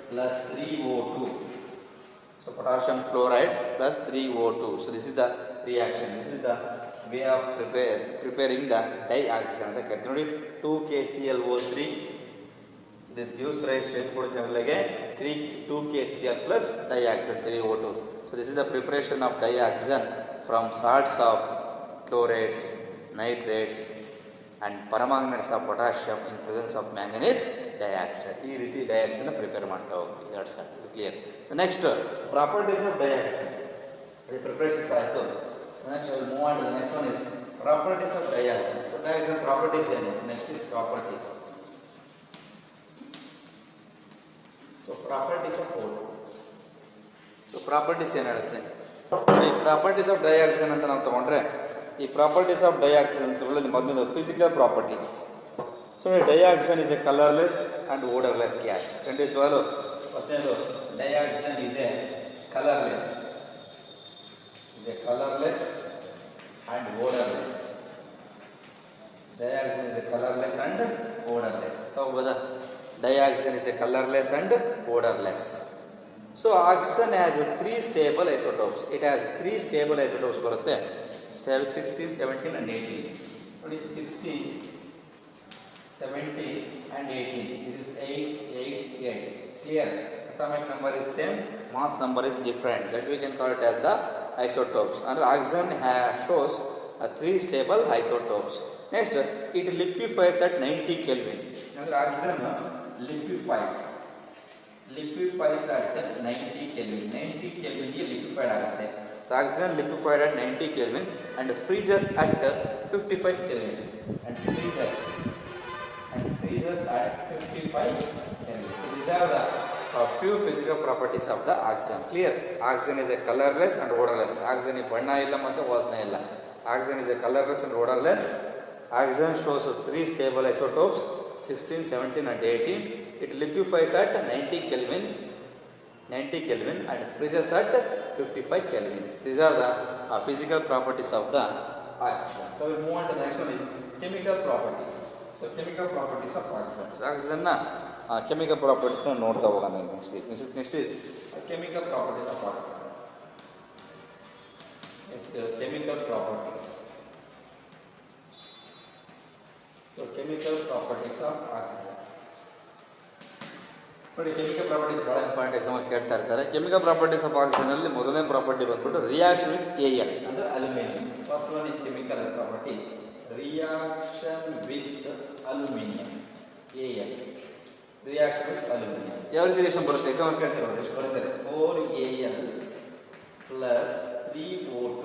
plus 3O2. So potassium chloride plus 3O2. So this is the reaction. This is the way of preparing the dioxide ಅಂತ ಕರಿತೀವಿ. ನೋಡಿ 2KClO3. This gives rise to ಏನು ಕೊಡುತ್ತೆ ಜನರಲ್ಗೆ 2KCl plus dioxide 3O2. So this is the preparation of dioxide from salts of chlorides, nitrates and permanganates of potassium in presence of manganese dioxide. ಈ ರೀತಿ ಡೈಆಕ್ಸೈಡ್ನ prepare ಮಾಡ್ತಾ ಹೋಗ್ತೀವಿ. That's all. Clear. So next properties of dioxide. ಈ preparations ಆಯಿತು. So next I will move on to the next one is properties of dioxin. So dioxin properties ಏನು? Next is properties. So properties of O two. So properties ಏನು ಹೇಳುತ್ತೆ? ಈ properties of dioxin ಅಂತ ನಾವು ತಗೊಂಡ್ರೆ, ಈ ಪ್ರಾಪರ್ಟೀಸ್ ಆಫ್ ಡಯಾಕ್ಸಿನ್ಸ್ಗಳಲ್ಲಿ ಮೊದಲನೇದು physical properties. So dioxin is A colourless and odourless gas. ಖಂಡಿತವಾಗಲೂ ಮೊದಲನೇದು dioxin is A colourless, and odorless. Dioxin is a colorless and odorless. ಹೌದಾ? Dioxin is a colorless and odorless. So oxygen has 3 stable isotopes. It has 3 stable isotopes ಬರುತ್ತೆ, 16, 17 and 18. ನೋಡಿ 16, 17 and 18. This is 8, 8, 8. Clear? Atomic number is same, mass number is different. That we can call it as the isotopes. And oxygen shows 3 stable isotopes. Next, it liquefies at 90 Kelvin. And oxygen liquefies at 90 Kelvin. 90 Kelvin ಗೆ liquefied ಆಗುತ್ತೆ. So oxygen liquefied at 90 Kelvin and freezes at 55 Kelvin. And freezes at 55 Kelvin. So these are the few physical properties of the oxygen. Clear? Oxygen is a colorless and odorless. Oxygen ಬಣ್ಣ ಇಲ್ಲ ಮತ್ತು ವಾಸನೆ ಇಲ್ಲ. Oxygen is a colorless and odorless. Oxygen shows 3 stable isotopes, 16, 17 and 18. It liquefies at 90 Kelvin and freezes at 55 Kelvin. These are the physical properties of the oxygen. So we move on to the next one is chemical properties. So chemical properties of oxygen. So oxygen na chemical properties na ನೋಡ್ತಾ ಹೋಗೋಣ. Next is chemical properties of oxygen. Chemical properties. So chemical properties of oxygen. ನೋಡಿ chemical properties ಭಾಳ important exam ಕೇಳ್ತಾ ಇರ್ತಾರೆ. Chemical properties of oxygen ಅಲ್ಲಿ ಮೊದಲನೇ property ಬಂದ್ಬಿಟ್ಟು reaction with AL ಅಂದರೆ aluminium. First one is chemical property reaction with aluminium, AL. Reaction with aluminium ಯಾವ ರೀತಿ ರಿಯಾಕ್ಷನ್ ಬರುತ್ತೆ ಎಕ್ಸಾಮ್ ಕೇಳ್ತಾರೆ ನೋಡಿ. ಎಷ್ಟು ಬರುತ್ತೆ? 4AL plus 3O2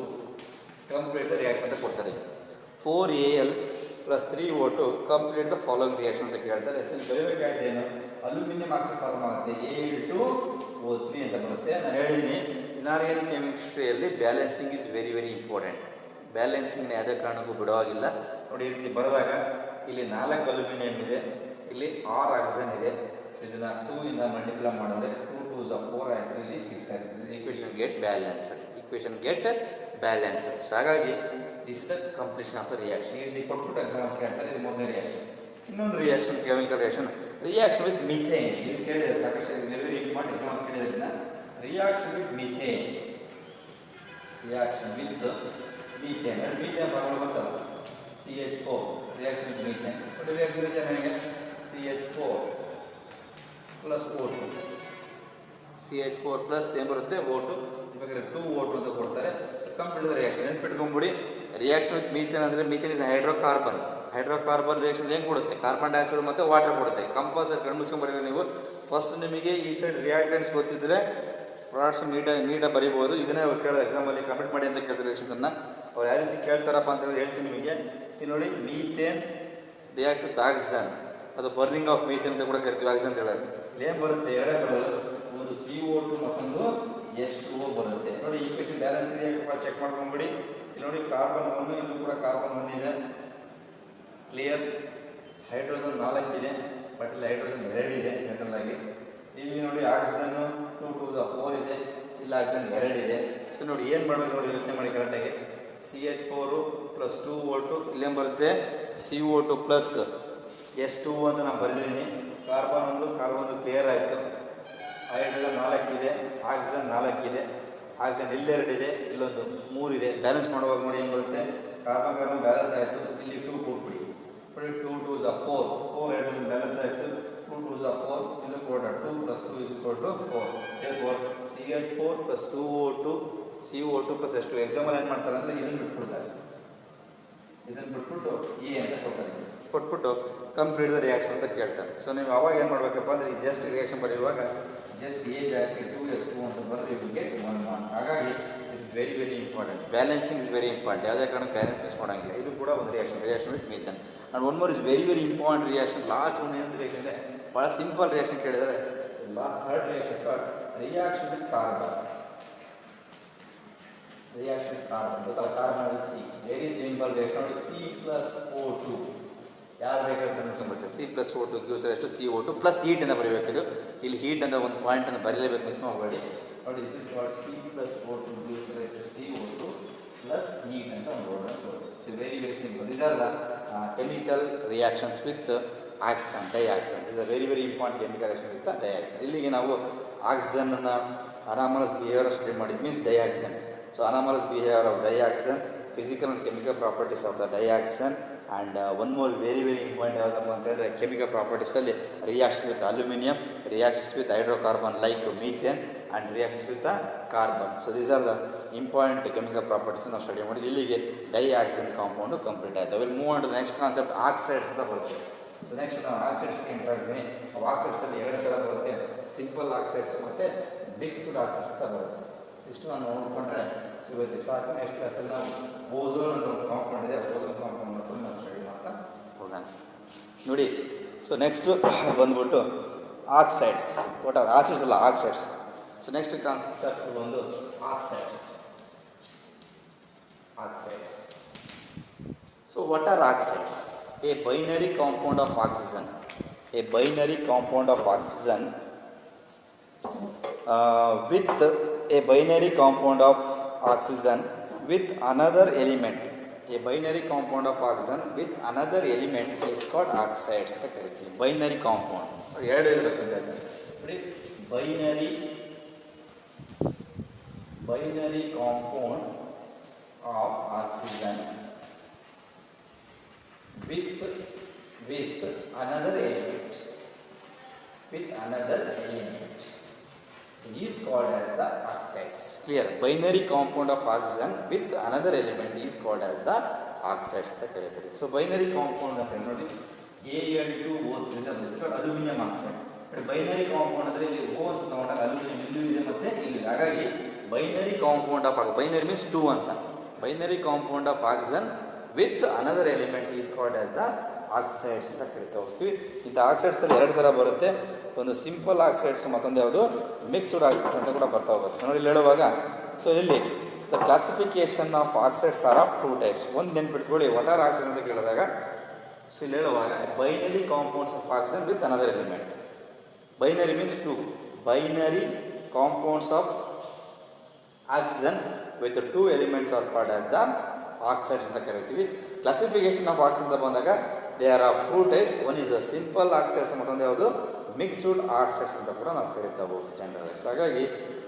complete the reaction ಅಂತ ಕೊಡ್ತಾರೆ. 4AL plus 3O2 complete the following reaction ಅಂತ ಕೇಳ್ತಾರೆ. ಬರೀಬೇಕಾಗಿದೆ ಏನು? ಅಲ್ಯೂಮಿನಿಯಂ ಆಕ್ಸೈಡ್ ಫಾರ್ಮ್ ಆಗುತ್ತೆ, Al2O3 ಅಂತ ಬರುತ್ತೆ. ನಾನು ಹೇಳಿದ್ದೀನಿ ಇನಾರ್ಗಾನಿಕ್ ಕೆಮಿಸ್ಟ್ರಿಯಲ್ಲಿ balancing is very very important. ಬ್ಯಾಲೆನ್ಸಿಂಗ್ನ ಯಾವುದೇ ಕಾರಣಕ್ಕೂ ಬಿಡುವಾಗಿಲ್ಲ. ನೋಡಿ ಈ ರೀತಿ ಬರೆದಾಗ ಇಲ್ಲಿ 4 ಅಲ್ಯೂಮಿನಿಯಂ ಇದೆ, ಇಲ್ಲಿ 6 ಆಕ್ಸಿಜನ್ ಇದೆ. ಸೊ ಇದನ್ನು 2 ಇಂದ ಮಲ್ಟಿಪ್ಲೈ ಮಾಡಿದ್ರೆ 2 2s 4 ಆಯಿತು, ಇಲ್ಲಿ 6 ಆಯಿತು. Equation get balanced. ಸೊ ಹಾಗಾಗಿ this the completion of the reaction. ಈ ರೀತಿ ಕೊಟ್ಬಿಟ್ಟು ಎಕ್ಸಾಮ್ ಕೇಳ್ತಾರೆ. ಇದು ಮೊದಲನೇ ರಿಯಾಕ್ಷನ್. ಇನ್ನೊಂದು reaction chemical reaction with methane. ನೀವು ಕೇಳಿದ್ರೆ ಸಾಕಷ್ಟು ವೆರಿ ಇಂಪಾರ್ಟೆಂಟ್ ಎಕ್ಸಾಮ್ ಕೇಳಿದ್ರಿಂದ reaction with methane methane formula ಗೊತ್ತಲ್ಲ, CH4 ರಿಯಾಕ್ಷನ್ ವಿತ್ ಮೀಥೇನ್. ನನಗೆ CH4 plus O2, CH4 plus ಏನು ಬರುತ್ತೆ O2, ಬೇಕಾದ್ರೆ 2O2 ಅಂತ ಕೊಡ್ತಾರೆ. ಸೊ ಕಂಪ್ಲೀಟ್ ರಿಯಾಕ್ಷನ್ ನೆನ್ಪಿಟ್ಕೊಂಡ್ಬಿಡಿ. ರಿಯಾಕ್ಷನ್ ವಿತ್ ಮೀಥೇನ್ ಅಂದರೆ ಮೀಥೇನ್ ಇಸ್ ಹೈಡ್ರೋಕಾರ್ಬನ್ ರಿಯಾಕ್ಷನ್ ಏನು ಕೊಡುತ್ತೆ? ಕಾರ್ಬನ್ ಡೈಆಕ್ಸೈಡ್ ಮತ್ತು ವಾಟರ್ ಕೊಡುತ್ತೆ. ಕಂಪಲ್ಸರಿ ಕಣ್ಮುಚ್ಕೊಂಡ್ಬರೀರಿ ನೀವು. ಫಸ್ಟ್ ನಿಮಗೆ ಈ ಸೈಡ್ ರಿಯಾಕ್ಟೆಂಟ್ಸ್ ಗೊತ್ತಿದ್ದರೆ ಪ್ರಾಡಕ್ಟ್ಸ್ ನೀಟಾಗಿ ಬರೀಬೋದು. ಇದನ್ನೇ ಅವ್ರು ಕೇಳೋದು ಎಕ್ಸಾಮಲ್ಲಿ ಕಂಪ್ಲೀಟ್ ಮಾಡಿ ಅಂತ ಕೇಳ್ತಾರೆ ರಿಯಾಕ್ಷನ್ಸನ್ನು. ಅವ್ರು ಯಾವ ರೀತಿ ಕೇಳ್ತಾರಪ್ಪ ಅಂತ ಹೇಳಿ ಹೇಳ್ತೀನಿ ನಿಮಗೆ. ಇದು ನೋಡಿ, ಮೀಥೇನ್ ರಿಯಾಕ್ಸ್ ವಿತ್ ಆಕ್ಸಿಜನ್, ಅದು ಬರ್ನಿಂಗ್ ಆಫ್ ಮೀಥೇನ್ ಅಂತ ಕೂಡ ಕರಿತೀವಿ. ಆಕ್ಸಿಜನ್ ಅಂತ ಹೇಳೋದು ಏನು ಬರುತ್ತೆ? ಎರಡೇ ಬರೋದು, ಒಂದು CO2 ಮತ್ತೊಂದು H2O ಬರುತ್ತೆ. ನೋಡಿ ಈಕ್ವೇಷನ್ ಬ್ಯಾಲೆನ್ಸ್ ಇದೆ ಚೆಕ್ ಮಾಡ್ಕೊಂಡ್ಬಿಡಿ. ಇಲ್ಲಿ ನೋಡಿ ಕಾರ್ಬನ್ 1, ಇಲ್ಲೂ ಕೂಡ ಕಾರ್ಬನ್ 1 ಇದೆ. ಕ್ಲಿಯರ್? ಹೈಡ್ರೋಜನ್ 4 ಇದೆ, ಬಟ್ ಇಲ್ಲಿ ಹೈಡ್ರೋಜನ್ 2 ಇದೆ ಜನರಲ್ ಆಗಿ. ಇಲ್ಲಿ ನೋಡಿ ಆಕ್ಸಿಜನ್ 2 2 4 ಇದೆ, ಇಲ್ಲಿ ಆಕ್ಸಿಜನ್ 2 ಇದೆ. ಸೊ ನೋಡಿ ಏನು ಮಾಡಬೇಕು ನೋಡಿ, ಯೋಚನೆ ಮಾಡಿ ಕರೆಕ್ಟಾಗಿ. CH4 ಪ್ಲಸ್ 2O2, ಇಲ್ಲೇನು ಬರುತ್ತೆ? CO2 ಪ್ಲಸ್ H2O ಅಂತ ನಾನು ಬರೆದಿದ್ದೀನಿ. ಕಾರ್ಬನ್ 1 ಕ್ಲಿಯರ್ ಆಯಿತು. ಹೈಡ್ರೋಜನ್ 4 ಇದೆ, ಆಕ್ಸಿಜನ್ 4 ಇದೆ, ಆಕ್ಸಿಜನ್ ಇಲ್ಲಿ 2 ಇದೆ, ಇಲ್ಲೊಂದು 3 ಇದೆ. ಬ್ಯಾಲೆನ್ಸ್ ಮಾಡುವಾಗ ನೋಡಿ ಏನು ಬರುತ್ತೆ? ಕಾರ್ಬನ್ ಬ್ಯಾಲೆನ್ಸ್ ಆಯಿತು, ಇಲ್ಲಿ 2 ಕೊಟ್ಬಿಡಿ. 2 2s 4 ಹೈಡ್ರೋಜನ್ ಬ್ಯಾಲೆನ್ಸ್ ಆಯಿತು. 2 2s 4, ಇಲ್ಲೂ ಕೂಡ 2 plus 2 is equal to 4. CH4 plus 2O2 CO2 plus H2. Example ಏನು ಮಾಡ್ತಾರೆ ಅಂದರೆ ಇದನ್ನು ಬಿಟ್ಬಿಡ್ತಾರೆ. ಇದನ್ನು ಬಿಟ್ಬಿಟ್ಟು A ಅಂತ ಕೊಟ್ಬಿಟ್ಟು ಕಂಪ್ಲೀಟ್ ದ ರಿಯಾಕ್ಷನ್ ಅಂತ ಕೇಳ್ತಾರೆ. ಸೊ ನೀವು ಅವಾಗ ಏನು ಮಾಡಬೇಕಪ್ಪ ಅಂದರೆ ಈ ಜಸ್ಟ್ ರಿಯಾಕ್ಷನ್ ಬರೆಯುವಾಗ ಜಸ್ಟ್ A ಜಾಸ್ತಿ 2S2 ಅಂತ ಬರೆದು ನಿಮಗೆ 1 ಮಾರ್ಕ್. ಹಾಗಾಗಿ is very very important. Balancing is very important. ಯಾವುದೇ ಕಾರಣಕ್ಕೆ ಬ್ಯಾಲೆನ್ಸ್ ಮಿಸ್ ಮಾಡೋಂಗಿಲ್ಲ. ಇದು ಕೂಡ ಒಂದು reaction with methane. And one more is very very important reaction. Last ಒಂದು ಏನಂದ್ರೆ ಯಾಕೆಂದರೆ ಭಾಳ ಸಿಂಪಲ್ ರಿಯಾಕ್ಷನ್ ಕೇಳಿದರೆ third reaction reaction with carbon. Reaction with carbon ಗೊತ್ತಲ್ಲ, carbon C very simple reaction. ನೋಡಿ C+O2 ಯಾರು ಬೇಕಾದ್ರೆ ಬರುತ್ತೆ. C+O2 ಗಿವ್ಸ್ ಎಷ್ಟು CO2 ಪ್ಲಸ್ ಹೀಟ್ ಅಂತ ಬರೀಬೇಕಿದು. ಇಲ್ಲಿ ಹೀಟ್ ಅಂತ ಒಂದು ಪಾಯಿಂಟನ್ನು ಬರೀಲೇಬೇಕು, ಮಿಸ್ ಮಾಡಬೇಡಿ. ನೋಡಿ this is what C+O2 gives ಎಷ್ಟು CO2 ಪ್ಲಸ್ ಹೀಟ್ ಅಂತ ಒಂದು ವರ್ಡ್ ಬರುತ್ತೆ. It's very very simple. These are the chemical reactions with oxygen, dioxygen. This is very very important chemical reaction with dioxygen. ಇಲ್ಲಿಗೆ ನಾವು ಆಕ್ಸಿಜನ್ನ anomalous behaviour study ಮಾಡಿದ್ದು means dioxygen. So anomalous behaviour of dioxygen, physical and chemical properties of the dioxygen. And one more very very important ಯಾವುದಪ್ಪ ಅಂತ ಹೇಳಿದ್ರೆ chemical ಪ್ರಾಪರ್ಟೀಸಲ್ಲಿ reaction with aluminium, reactions with hydrocarbon like methane and reactions with carbon. So these are the important chemical properties ನಾವು study ಮಾಡಿದ್ವಿ. ಇಲ್ಲಿಗೆ dioxygen compound complete ಆಯಿತು. Will move on to the next concept oxides ಅಂತ ಬರುತ್ತೆ. So next ನಾವು ಆಕ್ಸೈಡ್ಸ್ಗೆ enter ಆಗಿದ್ದೀನಿ. ಆಕ್ಸೈಡ್ಸಲ್ಲಿ ಎರಡು ಥರ ಬರುತ್ತೆ, ಸಿಂಪಲ್ ಆಕ್ಸೈಡ್ಸ್ ಮತ್ತು ಮಿಕ್ಸ್ಡ್ ಆಕ್ಸೈಡ್ಸ್ ಅಂತ ಬರುತ್ತೆ. ಇಷ್ಟು ನಾನು ನೋಡಿಕೊಂಡ್ರೆ ಇವತ್ತು ಸಾಕು. ನೆಕ್ಸ್ಟ್ ಕ್ಲಾಸಲ್ಲಿ ನಾವು ಓಝೋನ್ ಅಂತ ಒಂದು ಕಾಂಪೌಂಡ್ ಇದೆ, ಓಝೋನ್ ಕಾಂಪೌಂಡ್ ಮಾಡ್ಕೊಂಡು ನಾವು ಸ್ಟಡಿ ಮಾಡ್ತಾ ಹೋಗೋಣ. ನೋಡಿ, ಸೊ ನೆಕ್ಸ್ಟು ಬಂದ್ಬಿಟ್ಟು ಆಕ್ಸೈಡ್ಸ್. ವಾಟ್ ಆರ್ ಆಕ್ಸೈಡ್ಸ್ ಅಲ್ಲ, ಆಕ್ಸೈಡ್ಸ್. ಸೊ ನೆಕ್ಸ್ಟ್ ಕಾನ್ಸೆಪ್ಟ್ ಒಂದು oxides. Oxides. So what are oxides? A binary compound of oxygen. A binary compound of oxygen with a binary compound of oxygen with another element. A binary compound of oxygen with another element is called oxides ಅಂತ ಕರೀತೀವಿ. Binary compound ಎರಡು ಇರಬೇಕಂತ ನೋಡಿ. Binary compound of oxygen with another element, so is called as the oxides. Clear? Binary compound of oxygen with another element is called as the oxides ಅಂತ ಕರೀತಾರೆ. So binary compound ಅಂತ ನೋಡಿ, A2O3 aluminium oxide. Binary compound ಅಂದರೆ ಇಲ್ಲಿ O ಅಂತ ತಗೊಂಡಾಗ aluminium ಇಲ್ಲೂ ಇದೆ ಮತ್ತು ಇಲ್ಲಿ. ಹಾಗಾಗಿ binary compound of binary means 2 ಅಂತ. Binary compound of oxygen with another element is called as the oxides ಅಂತ ಕರಿತಾ ಹೋಗ್ತೀವಿ. ಇಂಥ ಆಕ್ಸೈಡ್ಸಲ್ಲಿ ಎರಡು ಥರ ಬರುತ್ತೆ, ಒಂದು ಸಿಂಪಲ್ ಆಕ್ಸೈಡ್ಸ್, ಮತ್ತೊಂದು ಯಾವುದು ಮಿಕ್ಸ್ಡ್ ಆಕ್ಸೈಡ್ಸ್ ಅಂತ ಕೂಡ ಬರ್ತಾ ಹೋಗುತ್ತೆ. ನೋಡಿ ಇಲ್ಲಿ ಹೇಳುವಾಗ, ಸೊ ಇಲ್ಲಿ the classification of oxides are of 2 types. ಒಂದು ನೆನ್ಪಿಟ್ಕೊಳ್ಳಿ, ವಾಟ್ ಆರ್ ಆಕ್ಸೈಡ್ ಅಂತ ಕೇಳಿದಾಗ, ಸೊ ಇಲ್ಲಿ ಹೇಳುವಾಗ binary compounds of oxygen with another element. Binary means 2. Binary compounds of oxygen with 2 elements are called as the oxides ಅಂತ ಕರಿತೀವಿ. Classification of oxide ಅಂತ ಬಂದಾಗ they are of 2 types. One is a simple oxides, ಮತ್ತೊಂದು ಯಾವುದು mixed oxides ಅಂತ ಕೂಡ ನಾವು ಕರಿತಾ ಹೋಗ್ತೀವಿ ಜನರಲ್. ಸೊ ಹಾಗಾಗಿ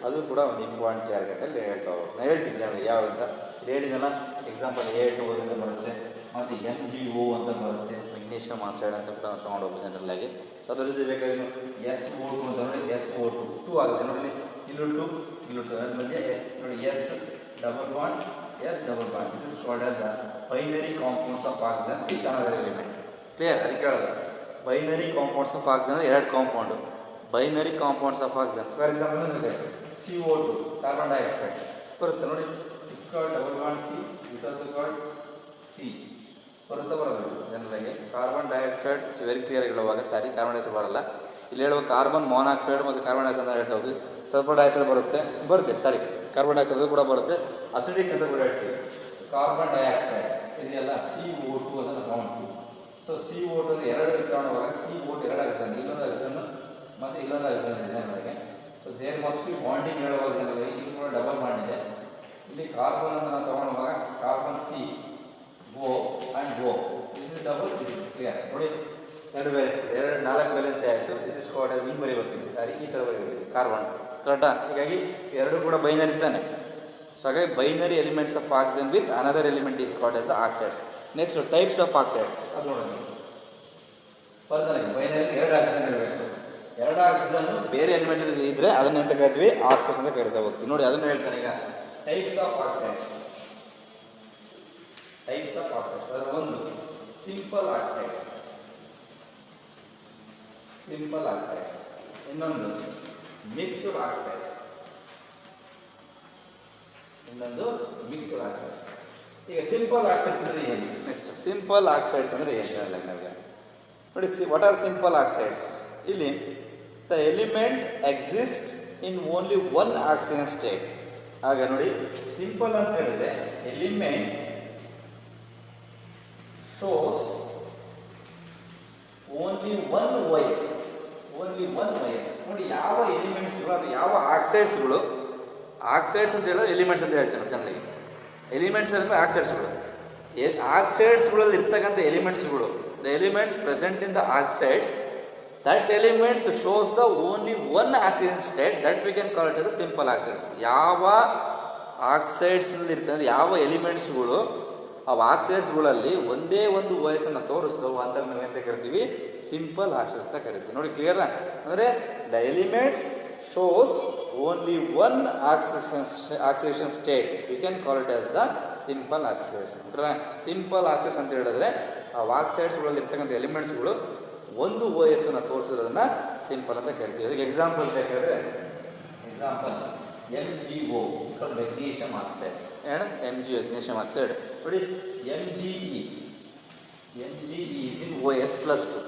ಅದು ಕೂಡ ಒಂದು ಇಂಪಾರ್ಟೆಂಟ್ ಕ್ಯಾರೆಕ್ಟಲ್ಲಿ ಹೇಳ್ತಾ ಹೋಗ್ತೀವಿ. ನಾನು ಹೇಳ್ತೀನಿ ಜನರಲ್ ಯಾವ ಅಂತ ಹೇಳಿದೆಲ್ಲ. ಎಕ್ಸಾಂಪಲ್ A2O ಅಂತ ಬರುತ್ತೆ, ಮತ್ತು MgO ಅಂತ ಬರುತ್ತೆ, ಮೆಗ್ನೀಷಿಯಮ್ ಆಕ್ಸೈಡ್ ಅಂತ ಕೂಡ ನಾವು ತೊಗೊಂಡು ಹೋಗ್ಬೋದು ಜನರಲ್ ಆಗಿ. ಸೊ ಅದರ ಜೊತೆ ಬೇಕಾದ್ರೆ SO2 ಅಂತ ನೋಡಿ, SO2 2 ಆಕ್ಸೈಡ್ ನೋಡಿ, ಇಲ್ಲೂ 2 ಇಲ್ಲೂ 2, ಅದ್ರ ಮಧ್ಯೆ S ನೋಡಿ, S double bond, S double bond. This is called as the binary compounds of oxygen with another element. Clear? ಅದಕ್ಕೆ ಹೇಳೋದು ಬೈನರಿ ಕಾಂಪೌಂಡ್ಸ್ ಆಫ್ ಆಕ್ಸಿಜನ್ ಎರಡು compound. Binary compounds of oxygen for example ಅಂದರೆ CO2 carbon dioxide ಬರುತ್ತೆ ನೋಡಿ. It's called double bond C, this also called C ಬರೋದು ಜನರಲ್ಲಾಗಿ. Carbon dioxide very clear ಹೇಳುವಾಗ, ಸಾರಿ carbon dioxide ಬರಲ್ಲ ಇಲ್ಲಿ ಹೇಳುವಾಗ, ಕಾರ್ಬನ್ ಮಾನಾಕ್ಸೈಡ್ ಮತ್ತು ಕಾರ್ಬನ್ ಡೈಆಕ್ಸೈಡ್ ಅಂತ ಹೇಳ್ತಾ ಹೋಗಿ. ಸಲ್ಫರ್ ಡೈಆಕ್ಸೈಡ್ ಬರುತ್ತೆ ಸಾರಿ ಕಾರ್ಬನ್ ಡೈಆಕ್ಸೈಡ್ ಕೂಡ ಬರುತ್ತೆ. ಅಸಿಡಿಕ್ ಅಂತ ಕೂಡ ಹೇಳ್ತೀವಿ. ಕಾರ್ಬನ್ ಡೈಆಕ್ಸೈಡ್ ಇದೆಯಲ್ಲ CO2 ಅದನ್ನು ತಗೊಂಡ್ತೀವಿ. ಸೊ CO2 ಎರಡು ತಗೊಂಡಾಗ CO2 ಎರಡು ಆಕ್ಸಿಜನ್, ಇಲ್ಲೊಂದು ಆಕ್ಸಿಜನ್ ಮತ್ತು ಇಲ್ಲೊಂದು ಆಕ್ಸಿಜನ್ ಇದೆ ನನಗೆ. So there must be bonding ಹೇಳುವಾಗ ಜನರಿಗೆ ಇಲ್ಲಿ ಕೂಡ ಡಬಲ್ ಮಾಡಿದೆ. ಇಲ್ಲಿ ಕಾರ್ಬನ್ ಅಂತ ನಾವು ತಗೊಂಡಾಗ carbon C go and go, this is double, this is clear. ನೋಡಿ ಎರಡು ಬ್ಯಾಲೆನ್ಸ್, 4 ಬ್ಯಾಲೆನ್ಸ್ ಆಯಿತು. ದಿಸ್ ಇಸ್ ಕಾಲ್ಡ್ ಹಿಂಗೆ ಬರೀಬೇಕು, ಸಾರಿ ಈ ಥರ ಬರೀಬೇಕು ಕಾರ್ಬನ್, ಕರೆಕ್ಟಾ? ಹೀಗಾಗಿ ಎರಡು ಕೂಡ ಬೈನರಿ ಇದ್ದಾನೆ. ಸೊ ಹಾಗಾಗಿ binary elements of oxygen with another element is called as the oxides. Next types of oxides ಅದು ನೋಡೋಣ. ಬೈನರಿ ಎರಡು ಆಕ್ಸಿಜನ್ ಇರಬೇಕು. ಎರಡು ಆಕ್ಸಿಜನ್ ಬೇರೆ ಎಲಿಮೆಂಟ್ ಇದ್ದರೆ ಅದನ್ನ ಎಂತ ಕರಿತೀವಿ, ಆಕ್ಸೈಡ್ಸ್ ಅಂತ ಕರಿತಾ ಹೋಗ್ತೀವಿ. ನೋಡಿ ಅದನ್ನು ಹೇಳ್ತಾನೆ ಈಗ. Types of oxides, types of oxides ಅದರ ಒಂದು ಸಿಂಪಲ್ ಆಕ್ಸೈಡ್ಸ್, ಸಿಂಪಲ್ ಆಕ್ಸೈಡ್ಸ್. ಇನ್ನೊಂದು ಮಿಕ್ಸ್ಡ್ ಆಕ್ಸೈಡ್ಸ್, ಇನ್ನೊಂದು ಮಿಕ್ಸ್ಡ್ ಆಕ್ಸೈಡ್ಸ್. ಈಗ ಸಿಂಪಲ್ ಆಕ್ಸೈಡ್ಸ್ ಅಂದರೆ ಏನು? ನೆಕ್ಸ್ಟ್ ಸಿಂಪಲ್ ಆಕ್ಸೈಡ್ಸ್ ಅಂದರೆ ಏನು ಹೇಳಲ್ಲ ನಮಗೆ ನೋಡಿ. What are simple oxides? ಇಲ್ಲಿ the element exist in only one oxygen state. ಆಗ ನೋಡಿ ಸಿಂಪಲ್ ಅಂತ ಹೇಳಿದ್ರೆ element shows only one wise. Only one wise. ನೋಡಿ ಯಾವ ಎಲಿಮೆಂಟ್ಸ್ಗಳು ಅದು ಯಾವ ಆಕ್ಸೈಡ್ಸ್ಗಳು, ಆಕ್ಸೈಡ್ಸ್ ಅಂತ ಹೇಳಿದ್ರೆ ಎಲಿಮೆಂಟ್ಸ್ ಅಂತ ಹೇಳ್ತೇವೆ ನಾವು ಚೆನ್ನಾಗಿ. ಎಲಿಮೆಂಟ್ಸ್ ಅಂದರೆ ಆಕ್ಸೈಡ್ಸ್ಗಳು. ಆಕ್ಸೈಡ್ಸ್ಗಳಲ್ಲಿ ಇರ್ತಕ್ಕಂಥ ಎಲಿಮೆಂಟ್ಸ್ಗಳು, the elements present in the oxides, that elements shows the only one oxygen state, that we can call it as simple oxides. ಯಾವ ಆಕ್ಸೈಡ್ಸ್ನಲ್ಲಿ ಇರ್ತದೆ, ಯಾವ ಎಲಿಮೆಂಟ್ಸ್ಗಳು ಆ ಆಕ್ಸೈಡ್ಸ್ಗಳಲ್ಲಿ ಒಂದೇ ಒಂದು ವಯಸ್ಸನ್ನು ತೋರಿಸ್ತವೆ ಅಂತ ನಾವು ಎಂತ ಕರಿತೀವಿ? ಸಿಂಪಲ್ ಆಕ್ಸೈಡ್ಸ್ ಅಂತ ಕರಿತೀವಿ. ನೋಡಿ ಕ್ಲಿಯರ್? ಅಂದರೆ the elements shows only one oxidation state, V can call it as the simple oxidation. Simple oxides ಅಂತ ಹೇಳಿದ್ರೆ ಆ ಆಕ್ಸೈಡ್ಸ್ಗಳಲ್ಲಿ ಇರ್ತಕ್ಕಂಥ ಎಲಿಮೆಂಟ್ಸ್ಗಳು ಒಂದು ವಯಸ್ಸನ್ನು ತೋರಿಸೋದನ್ನು ಸಿಂಪಲ್ ಅಂತ ಕರಿತೀವಿ. ಅದಕ್ಕೆ ಎಕ್ಸಾಂಪಲ್ ಬೇಕಾದರೆ example MgO magnesium oxide. MgO magnesium oxide ನೋಡಿ. Mg is in OS plus 2.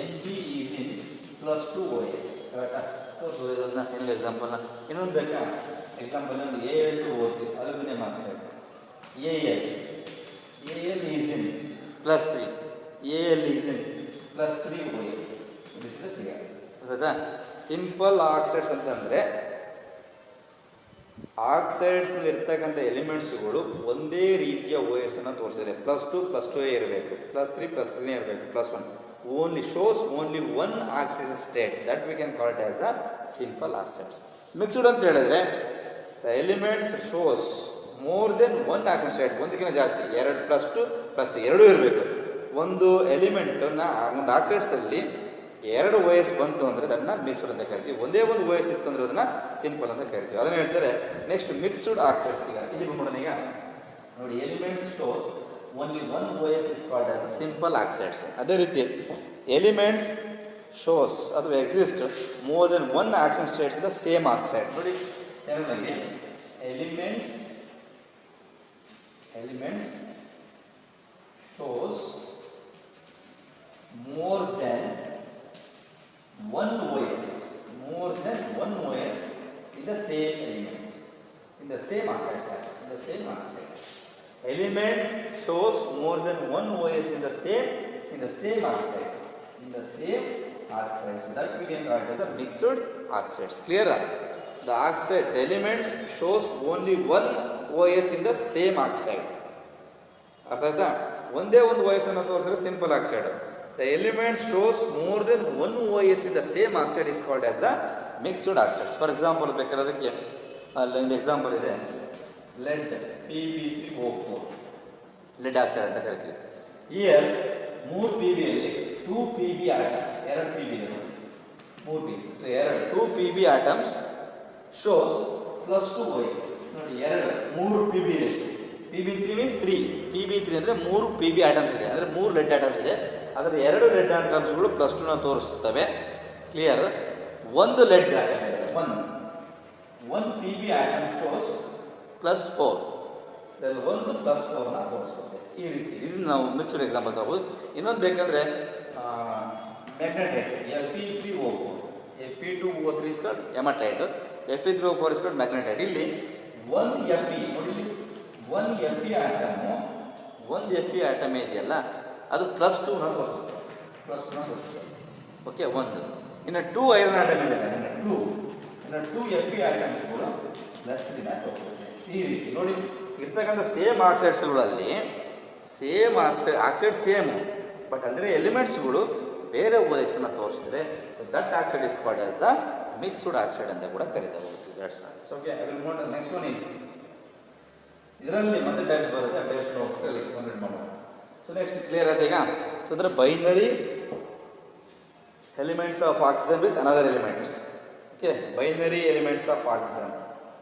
Mg is in plus 2 OS. ಕರೆಕ್ಟಾ? ಸೊ ಇದನ್ನು ಇನ್ನೊಂದು ಎಕ್ಸಾಂಪಲ್ನ ಇನ್ನೊಂದು ಬೇಕಾ? ಎಕ್ಸಾಂಪಲ್ ಒಂದು Al2O3 aluminium oxide. Al is in plus 3. Al is in plus 3 OS. This is clear. ಗೊತ್ತಾ? Simple oxides ಅಂತಂದರೆ ಆಕ್ಸೈಡ್ಸ್ನಲ್ಲಿ ಇರ್ತಕ್ಕಂಥ ಎಲಿಮೆಂಟ್ಸ್ಗಳು ಒಂದೇ ರೀತಿಯ ವಯಸ್ಸನ್ನು ತೋರಿಸಿದರೆ +2 ಇರಬೇಕು, +3 ಇರಬೇಕು, +1. Only shows only one oxygen state, that we can call it as the simple oxides. Mixed ಅಂತ ಹೇಳಿದ್ರೆ the elements shows more than one oxygen state, ಒಂದಕ್ಕಿಂತ ಜಾಸ್ತಿ, 2 +2 +3 ಎರಡೂ ಇರಬೇಕು. ಒಂದು ಎಲಿಮೆಂಟನ್ನು ಒಂದು ಆಕ್ಸೈಡ್ಸಲ್ಲಿ 2 ವಯಸ್ಸು ಬಂತು ಅಂದರೆ ಅದನ್ನು ಮಿಕ್ಸ್ಡ್ ಅಂತ ಕರಿತೀವಿ. ಒಂದೇ ಒಂದು ವಯಸ್ಸು ಇತ್ತು ಅಂದರೆ ಅದನ್ನು ಸಿಂಪಲ್ ಅಂತ ಕರಿತೀವಿ. ಅದನ್ನು ಹೇಳ್ತಾರೆ. Next mixed oxides. ಈಗ ಇಲ್ಲಿ ಬಂದ್ಬಿಡೋಣ. ಈಗ ನೋಡಿ ಎಲಿಮೆಂಟ್ಸ್ ಶೋಸ್ ಓನ್ಲಿ ಒನ್ ವಯಸ್ is called as simple oxides. ಅದೇ ರೀತಿ ಎಲಿಮೆಂಟ್ಸ್ ಶೋಸ್ ಅಥವಾ exist more than one action States in the same oxide. ನೋಡಿ ಏನಂದ್ರೆ elements shows more than one OS in the same element, in the same oxide, in the same oxide. Elements shows more than one OS in the same oxide, in the same oxide. So that we can call it as the mixed oxides. Clear? The oxide, the elements shows only one OS in the same oxide. ಅರ್ಥ ಆಯ್ತಾ? ಒಂದೇ ಒಂದು ವಯಸ್ಸನ್ನು ತೋರಿಸಿದ್ರೆ simple oxide. The element shows more than one OS in the same oxide is called as the mixed oxides. For example, ಬೇಕಾದಕ್ಕೆ ಒಂದು example ಇದೆ. lead Pb3O4 lead oxide ಅಂತ ಕರಿತೀವಿ. Here 3 Pb ಅಲ್ಲಿ 2 Pb atoms, 2 Pb ಇದೆ ನೋಡಿ, 3 Pb. So 2 Pb atoms shows +2 OS. ನೋಡಿ 3 Pb ಇದೆ. Pb3 means 3. Pb3 ಅಂದರೆ 3 Pb atoms ಇದೆ, ಅಂದರೆ 3 lead atoms ಇದೆ. ಅದರ 2 ಲೆಡ್ ಆಟಮ್ಸ್ಗಳು +2ನ ತೋರಿಸ್ತವೆ. ಕ್ಲಿಯರ್? ಒಂದು lead one Pb atom shows +4, ಇದರಲ್ಲಿ ಒಂದು +4ನ ತೋರಿಸುತ್ತೆ. ಈ ರೀತಿ ಇದನ್ನು ನಾವು ಮಿಕ್ಸ್ಡ್ ಎಕ್ಸಾಂಪಲ್ ತಗೋಬೋದು. ಇನ್ನೊಂದು ಬೇಕಂದರೆ magnetite Fe3O4, Fe2O3 is called haematite, Fe3O4 is called magnetite. ಇಲ್ಲಿ ಒಂದು Fe ನೋಡಿ, ಒಂದು Fe ಆಟಮು, ಒಂದು Fe ಆಟಮ್ ಇದೆಯಲ್ಲ ಅದು +2ನ ತೋರಿಸುತ್ತೆ, ಓಕೆ. ಒಂದು ಇನ್ನು 2 ಐರನ್ ಆಟಮ್ ಇದೆ, ಇನ್ನು 2 Fe ಆಟಮ್ಸ್ಗಳು +3ನ ತೋರಿಸುತ್ತೆ. ಈ ರೀತಿ ನೋಡಿ ಇರ್ತಕ್ಕಂಥ ಸೇಮ್ ಆಕ್ಸೈಡ್ಸ್ಗಳಲ್ಲಿ ಸೇಮ್ ಆಕ್ಸೈಡ್ ಸೇಮು, ಬಟ್ ಅಂದರೆ ಎಲಿಮೆಂಟ್ಸ್ಗಳು ಬೇರೆ ವಯಸ್ಸನ್ನು ತೋರಿಸಿದ್ರೆ so that oxide is called as the mixed oxide ಅಂತ ಕೂಡ ಕರೀತಾ ಹೋಗ್ತೀವಿ. That's so okay. I will note the next one is ಇದರಲ್ಲಿ ಮತ್ತೆ ಟೈಪ್ಸ್ ಬರುತ್ತೆ, ಆ ಟೈಪ್ಸ್ ಹೋಗ್ತಾರೆ ಕಂಪ್ಲೀಟ್ ಮಾಡೋಣ. ಸೊ ನೆಕ್ಸ್ಟ್ ಕ್ಲಿಯರ್ ಆಯ್ತು ಈಗ. ಸೊ ಅಂದರೆ binary elements of oxygen with another element. Okay, binary elements of oxygen,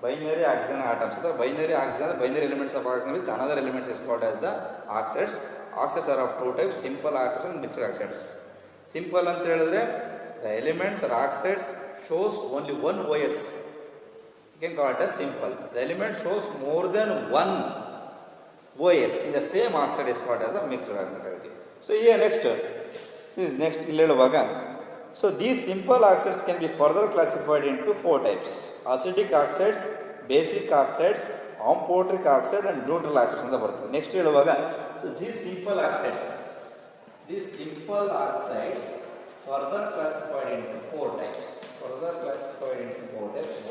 binary oxygen atoms ಅಥವಾ binary oxygen, binary elements of oxygen with another elements is called as the oxides. Oxides are of 2 types, simple oxides and mixed oxides. Simple ಅಂತ ಹೇಳಿದ್ರೆ the elements are oxides shows only one OS You can call it as simple. The element shows more than one OS in the same oxide is called as a mixture ಅಂತ ಕರಿತೀವಿ. So here next ಇಲ್ಲಿ ಹೇಳುವಾಗ so these simple oxides can be further classified into 4 types: acidic oxides, basic oxides, amphoteric oxide and neutral oxides ಅಂತ ಬರುತ್ತೆ. Next ಹೇಳುವಾಗ so these simple oxides further classified into 4 types.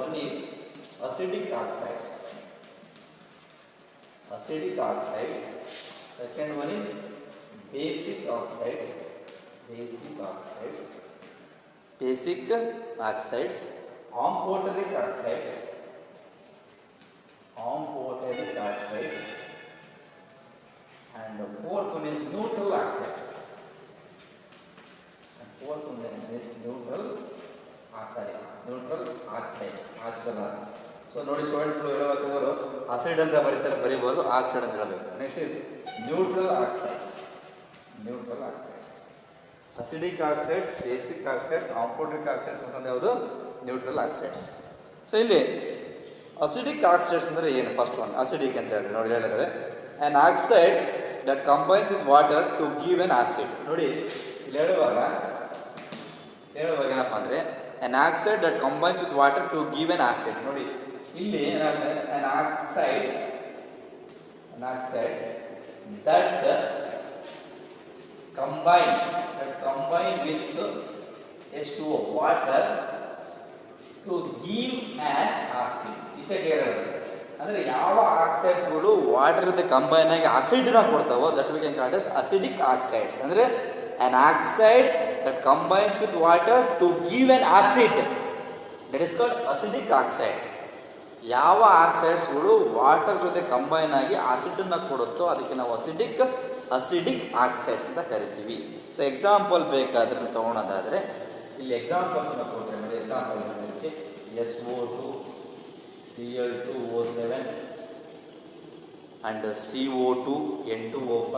One is acidic oxides. Second one is basic oxides. Amphoteric oxides. And the fourth one is neutral oxides. So ನೋಡಿ ಸ್ಟೂಡೆಂಟ್ಸ್ಗಳು ಹೇಳಬೇಕಾದ್ರು acid ಅಂತ ಬರೀಬೋದು, oxide ಅಂತ ಹೇಳಬೇಕು. Next is neutral oxides. Acidic oxides, basic oxides, amphoteric oxides ಅಂತಂದು ಯಾವುದು neutral oxides. So ಇಲ್ಲಿ ಅಸಿಡಿಕ್ ಆಕ್ಸೈಡ್ಸ್ ಅಂದರೆ ಏನು? ಫಸ್ಟ್ ಒನ್ ಅಸಿಡಿಕ್ ಅಂತ ಹೇಳಿ ನೋಡಿ ಹೇಳಿದರೆ an oxide that combines with water to give an acid. ನೋಡಿ ಇಲ್ಲಿ ಹೇಳುವಾಗ ಏನಪ್ಪ ಅಂದರೆ an oxide that combines with water to give an acid. ನೋಡಿ ಇಲ್ಲಿ ಏನಾಗುತ್ತೆ, an oxide that combine with H2O water to give an acid. ಇಷ್ಟೇ clear ಆಗುತ್ತೆ. ಅಂದರೆ ಯಾವ ಆಕ್ಸೈಡ್ಸ್ಗಳು ವಾಟರ್ ಜೊತೆ ಕಂಬೈನ್ ಆಗಿ ಆಸಿಡ್ನ ಕೊಡ್ತಾವೋ that we can call it as acidic oxides. ಅಂದರೆ an oxide that combines with water to give an acid, that is called acidic oxide. ಯಾವ ಆಕ್ಸೈಡ್ಸ್ಗಳು ವಾಟರ್ ಜೊತೆ ಕಂಬೈನ್ ಆಗಿ ಆಸಿಡನ್ನು ಕೊಡುತ್ತೋ ಅದಕ್ಕೆ ನಾವು ಅಸಿಡಿಕ್ ಆಕ್ಸೈಡ್ಸ್ ಅಂತ ಕರಿತೀವಿ. ಸೊ ಎಕ್ಸಾಂಪಲ್ ಬೇಕಾದ್ರೆ ತೊಗೊಳೋದಾದರೆ ಇಲ್ಲಿ ಎಕ್ಸಾಂಪಲ್ಸ್ನ ಕೊಡ್ತೇವೆ ನೋಡಿ. Example SO2, Cl2O7 and CO2, N2O5,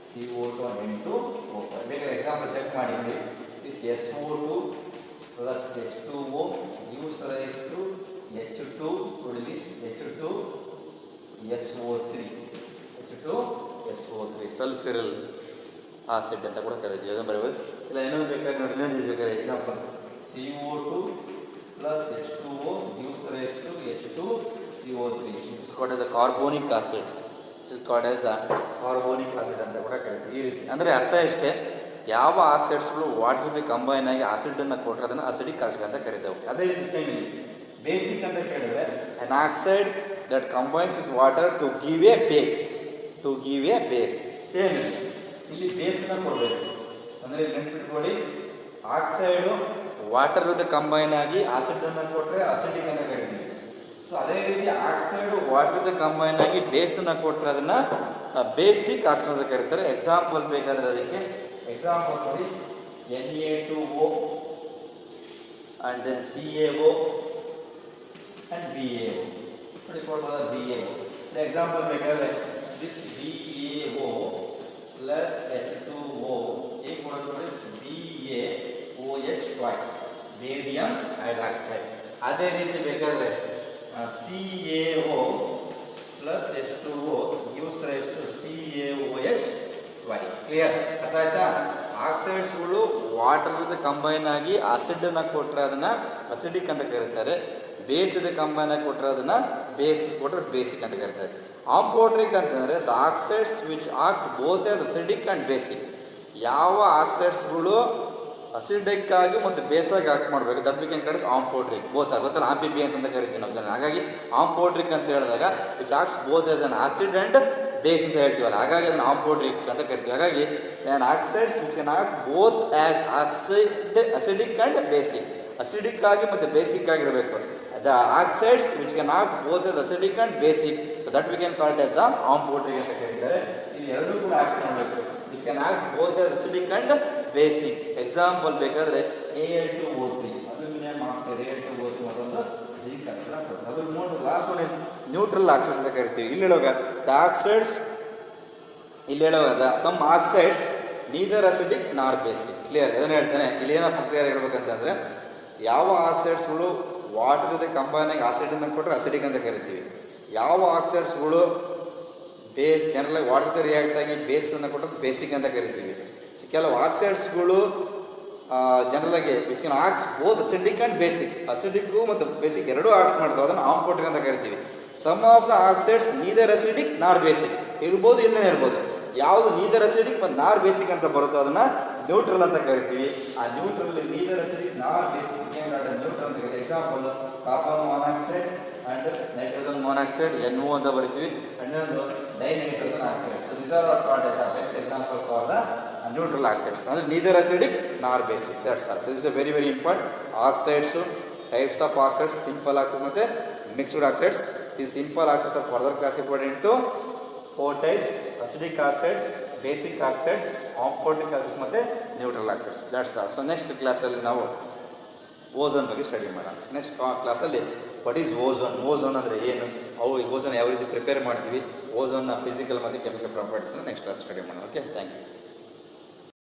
CO2 and N2O5. ಬೇಕಾದ್ರೆ ಎಕ್ಸಾಂಪಲ್ ಚೆಕ್ ಮಾಡಿ ನೋಡಿ. This SO2 plus H2O gives rise to H2 ಕೊಡಲಿ H2SO3 ಸಲ್ಫ್ಯೂರಿಲ್ ಆಸಿಡ್ ಅಂತ ಕೂಡ ಕರೀತೀವಿ. ಅದನ್ನು ಬರೀಬೋದು. ಇಲ್ಲ ಇನ್ನೊಂದು ಬೇಕಾದ್ರೆ ನೋಡಿ, ಇನ್ನೊಂದು ಬೇಕಾದ್ರೆ example CO2 plus H2O gives rise to H2CO3. This is called as a carbonic acid. ಅಂತ ಕೂಡ ಕರಿತೀವಿ. ಈ ರೀತಿ ಅಂದರೆ ಅರ್ಥ ಇಷ್ಟೇ, ಯಾವ ಆಕ್ಸೈಡ್ಸ್ಗಳು ವಾಟರ್ ಜೊತೆ ಕಂಬೈನ್ ಆಗಿ ಆಸಿಡನ್ನು ಕೊಟ್ಟರೆ ಅದನ್ನು ಅಸಿಡಿಕ್ ಆಸಿಡ್ ಅಂತ ಕರಿತೇವೆ. ಅದೇ ರೀತಿ ಸೇಮ್ ಇಲ್ಲಿ ಬೇಸಿಕ್ ಅಂತ ಕೇಳಿದ್ರೆ an oxide that combines with water to give a base. Same ಇಲ್ಲಿ ಬೇಸನ್ನು ಕೊಡಬೇಕು. ಅಂದರೆ ನೆನ್ಪಿಟ್ಕೊಳ್ಳಿ, ಆಕ್ಸೈಡು ವಾಟರ್ ಜೊತೆ ಕಂಬೈನ್ ಆಗಿ ಆಸಿಡನ್ನು ಕೊಟ್ಟರೆ ಅಸಿಡಿಕ್ ಅಂತ ಕರಿತೀವಿ. ಸೊ ಅದೇ ರೀತಿ ಆಕ್ಸೈಡು ವಾಟರ್ ಜೊತೆ ಕಂಬೈನ್ ಆಗಿ ಬೇಸನ್ನು ಕೊಟ್ಟರೆ ಅದನ್ನು ಬೇಸಿಕ್ ಆಕ್ಸೈಡ್ ಅಂತ ಕರೀತಾರೆ. ಎಕ್ಸಾಂಪಲ್ ಬೇಕಾದರೆ ಅದಕ್ಕೆ ಎಕ್ಸಾಂಪಲ್ಸ್ ನೋಡಿ, Na2O and then CaO and BaO. ನೋಡಿ ಕೊಡ್ಬೋದ BaO. ಎಕ್ಸಾಂಪಲ್ ಬೇಕಾದರೆ ದಿಸ್ BaO ಪ್ಲಸ್ H2O ಹೇಗೆ ಕೊಡೋದು ನೋಡಿ, BaOH ಟ್ವೈಸ್, ಬೇರಿಯಂ ಹೈಡ್ರಾಕ್ಸೈಡ್. ಅದೇ ರೀತಿ ಬೇಕಾದರೆ CaO plus H2O gives rise to CaOH twice. Clear? ಅರ್ಥ ಆಯ್ತಾ? ಆಕ್ಸೈಡ್ಸ್ಗಳು ವಾಟರ್ ಜೊತೆ ಕಂಬೈನ್ ಆಗಿ ಆಸಿಡನ್ನು ಕೊಟ್ಟರೆ ಅದನ್ನು ಅಸಿಡಿಕ್ ಅಂತ ಕರೀತಾರೆ. ಬೇಸ್ ಜೊತೆ ಕಂಬೈನ್ ಆಗಿ ಕೊಟ್ಟರೆ ಅದನ್ನು ಕೊಟ್ಟರೆ ಬೇಸಿಕ್ ಅಂತ ಕರೀತಾರೆ. ಆಂಫೋಟ್ರಿಕ್ ಅಂತಂದರೆ the oxides which act both as acidic and basic. ಯಾವ ಆಕ್ಸೈಡ್ಸ್ಗಳು ಅಸಿಡಿಕ್ ಆಗಿ ಮತ್ತು ಬೇಸಾಗಿ ಆಕ್ಟ್ ಮಾಡಬೇಕು that we can call it amphoteric. Both ಗೊತ್ತಲ್ಲ, ಆಂಫಿಬಿಯನ್ಸ್ ಅಂತ ಕರಿತೀವಿ ನಾವು ಜನ. ಹಾಗಾಗಿ ಆಂಫೋಟ್ರಿಕ್ ಅಂತ ಹೇಳಿದಾಗ which acts both as an acid and base ಅಂತ ಹೇಳ್ತೀವಲ್ಲ, ಹಾಗಾಗಿ ಅದನ್ನು ಆಂಫೋಟ್ರಿಕ್ ಅಂತ ಕರಿತೀವಿ. ಹಾಗಾಗಿ oxides which can act both as acidic and basic, acidic ಆಗಿ ಮತ್ತು ಬೇಸಿಕ್ ಆಗಿರಬೇಕು. The oxides which can act both as acidic and basic, so that we can call it as the amphoteric ಅಂತ ಕರೀತಾರೆ. ಇಲ್ಲಿ ಎರಡೂ ಕೂಡ ಆಕ್ಟ್ ಮಾಡಬೇಕು. Which can act both as acidic and basic. Example ಬೇಕಾದರೆ Al2O3, ಅಲ್ಯೂಮಿನಿಯಂ ಆಕ್ಸೈಡ್ Al2O3 ಮತ್ತೊಂದು zinc oxide. Last one is neutral oxides ಅಂತ ಕರಿತೀವಿ. ಇಲ್ಲಿ ಹೇಳುವಾಗ ದ ಆಕ್ಸೈಡ್ಸ್, ಇಲ್ಲಿ ಹೇಳುವಾಗ some oxides neither acidic nor basic. Clear? ಅದನ್ನು ಹೇಳ್ತಾನೆ ಇಲ್ಲಿ ಏನಪ್ಪ ಕ್ಲಿಯರ್ ಹೇಳ್ಬೇಕಂತಂದರೆ ಯಾವ ಆಕ್ಸೈಡ್ಸ್ಗಳು ವಾಟರ್ ಜೊತೆ ಕಂಬೈನಾಗಿ ಆಸಿಡನ್ನು ಕೊಟ್ಟರೆ ಅಸಿಡಿಕ್ ಅಂತ ಕರಿತೀವಿ. ಯಾವ ಆಕ್ಸೈಡ್ಸ್ಗಳು ಬೇಸ್ ಜನರಲಾಗಿ ವಾಟರ್ ಜೊತೆ ರಿಯಾಕ್ಟ್ ಆಗಿ ಬೇಸನ್ನು ಕೊಟ್ಟರೆ ಬೇಸಿಕ್ ಅಂತ ಕರಿತೀವಿ. ಸೊ ಕೆಲವು ಆಕ್ಸೈಡ್ಸ್ಗಳು ಜನರಲಾಗಿ which can act both acidic and basic, ಅಸಿಡಿಕ್ಕು ಮತ್ತು ಬೇಸಿಕ್ ಎರಡೂ ಆಕ್ಟ್ ಮಾಡ್ತಾವೆ, ಅದನ್ನು ಆಂಫೋಟಿಕ್ ಅಂತ ಕರಿತೀವಿ. Some of the oxides neither acidic nor basic ಇರ್ಬೋದು, ಇಲ್ಲದೇ ಇರ್ಬೋದು. ಯಾವುದು ನೀದರ್ ಅಸಿಡಿಕ್ ಮತ್ತು ನಾರ್ ಬೇಸಿಕ್ ಅಂತ ಬರುತ್ತೋ ಅದನ್ನು ನ್ಯೂಟ್ರಲ್ ಅಂತ ಕರಿತೀವಿ. ಆ neutral neither acidic nor basic neutral ಅಂತ ಕರಿತೀವಿ. Example carbon monoxide and nitrogen monoxide NO ಅಂತ ಬರಿತೀವಿ, ಇನ್ನೊಂದು dinitrogen oxide. So these are called as best example for the neutral oxides. ಅಂದರೆ neither acidic nor basic, that's all. So this very very important. Oxides types of oxides, simple oxides ಮತ್ತು mixed oxides. ಈ simple oxides are further classified into 4 types: acidic oxides, basic oxides, ಆಂಫೋಟಿಕ್ oxides ಮತ್ತು neutral oxides. That's all. So next ಕ್ಲಾಸಲ್ಲಿ ನಾವು ozone ಬಗ್ಗೆ study ಮಾಡೋಣ. Next ಕ್ಲಾಸಲ್ಲಿ what is ozone, ozone ಅಂದರೆ ಏನು, ಓಝೋನ್ ಯಾವ ರೀತಿ ಪ್ರಿಪೇರ್ ಮಾಡ್ತೀವಿ, ಓಝೋನ್ನ ಫಿಸಿಕಲ್ ಮತ್ತು ಕೆಮಿಕಲ್ ಪ್ರಾಪರ್ಟೀಸ್ನ ನೆಕ್ಸ್ಟ್ ಕ್ಲಾಸ್ ಸ್ಟಡಿ ಮಾಡೋಣ. Okay, thank you.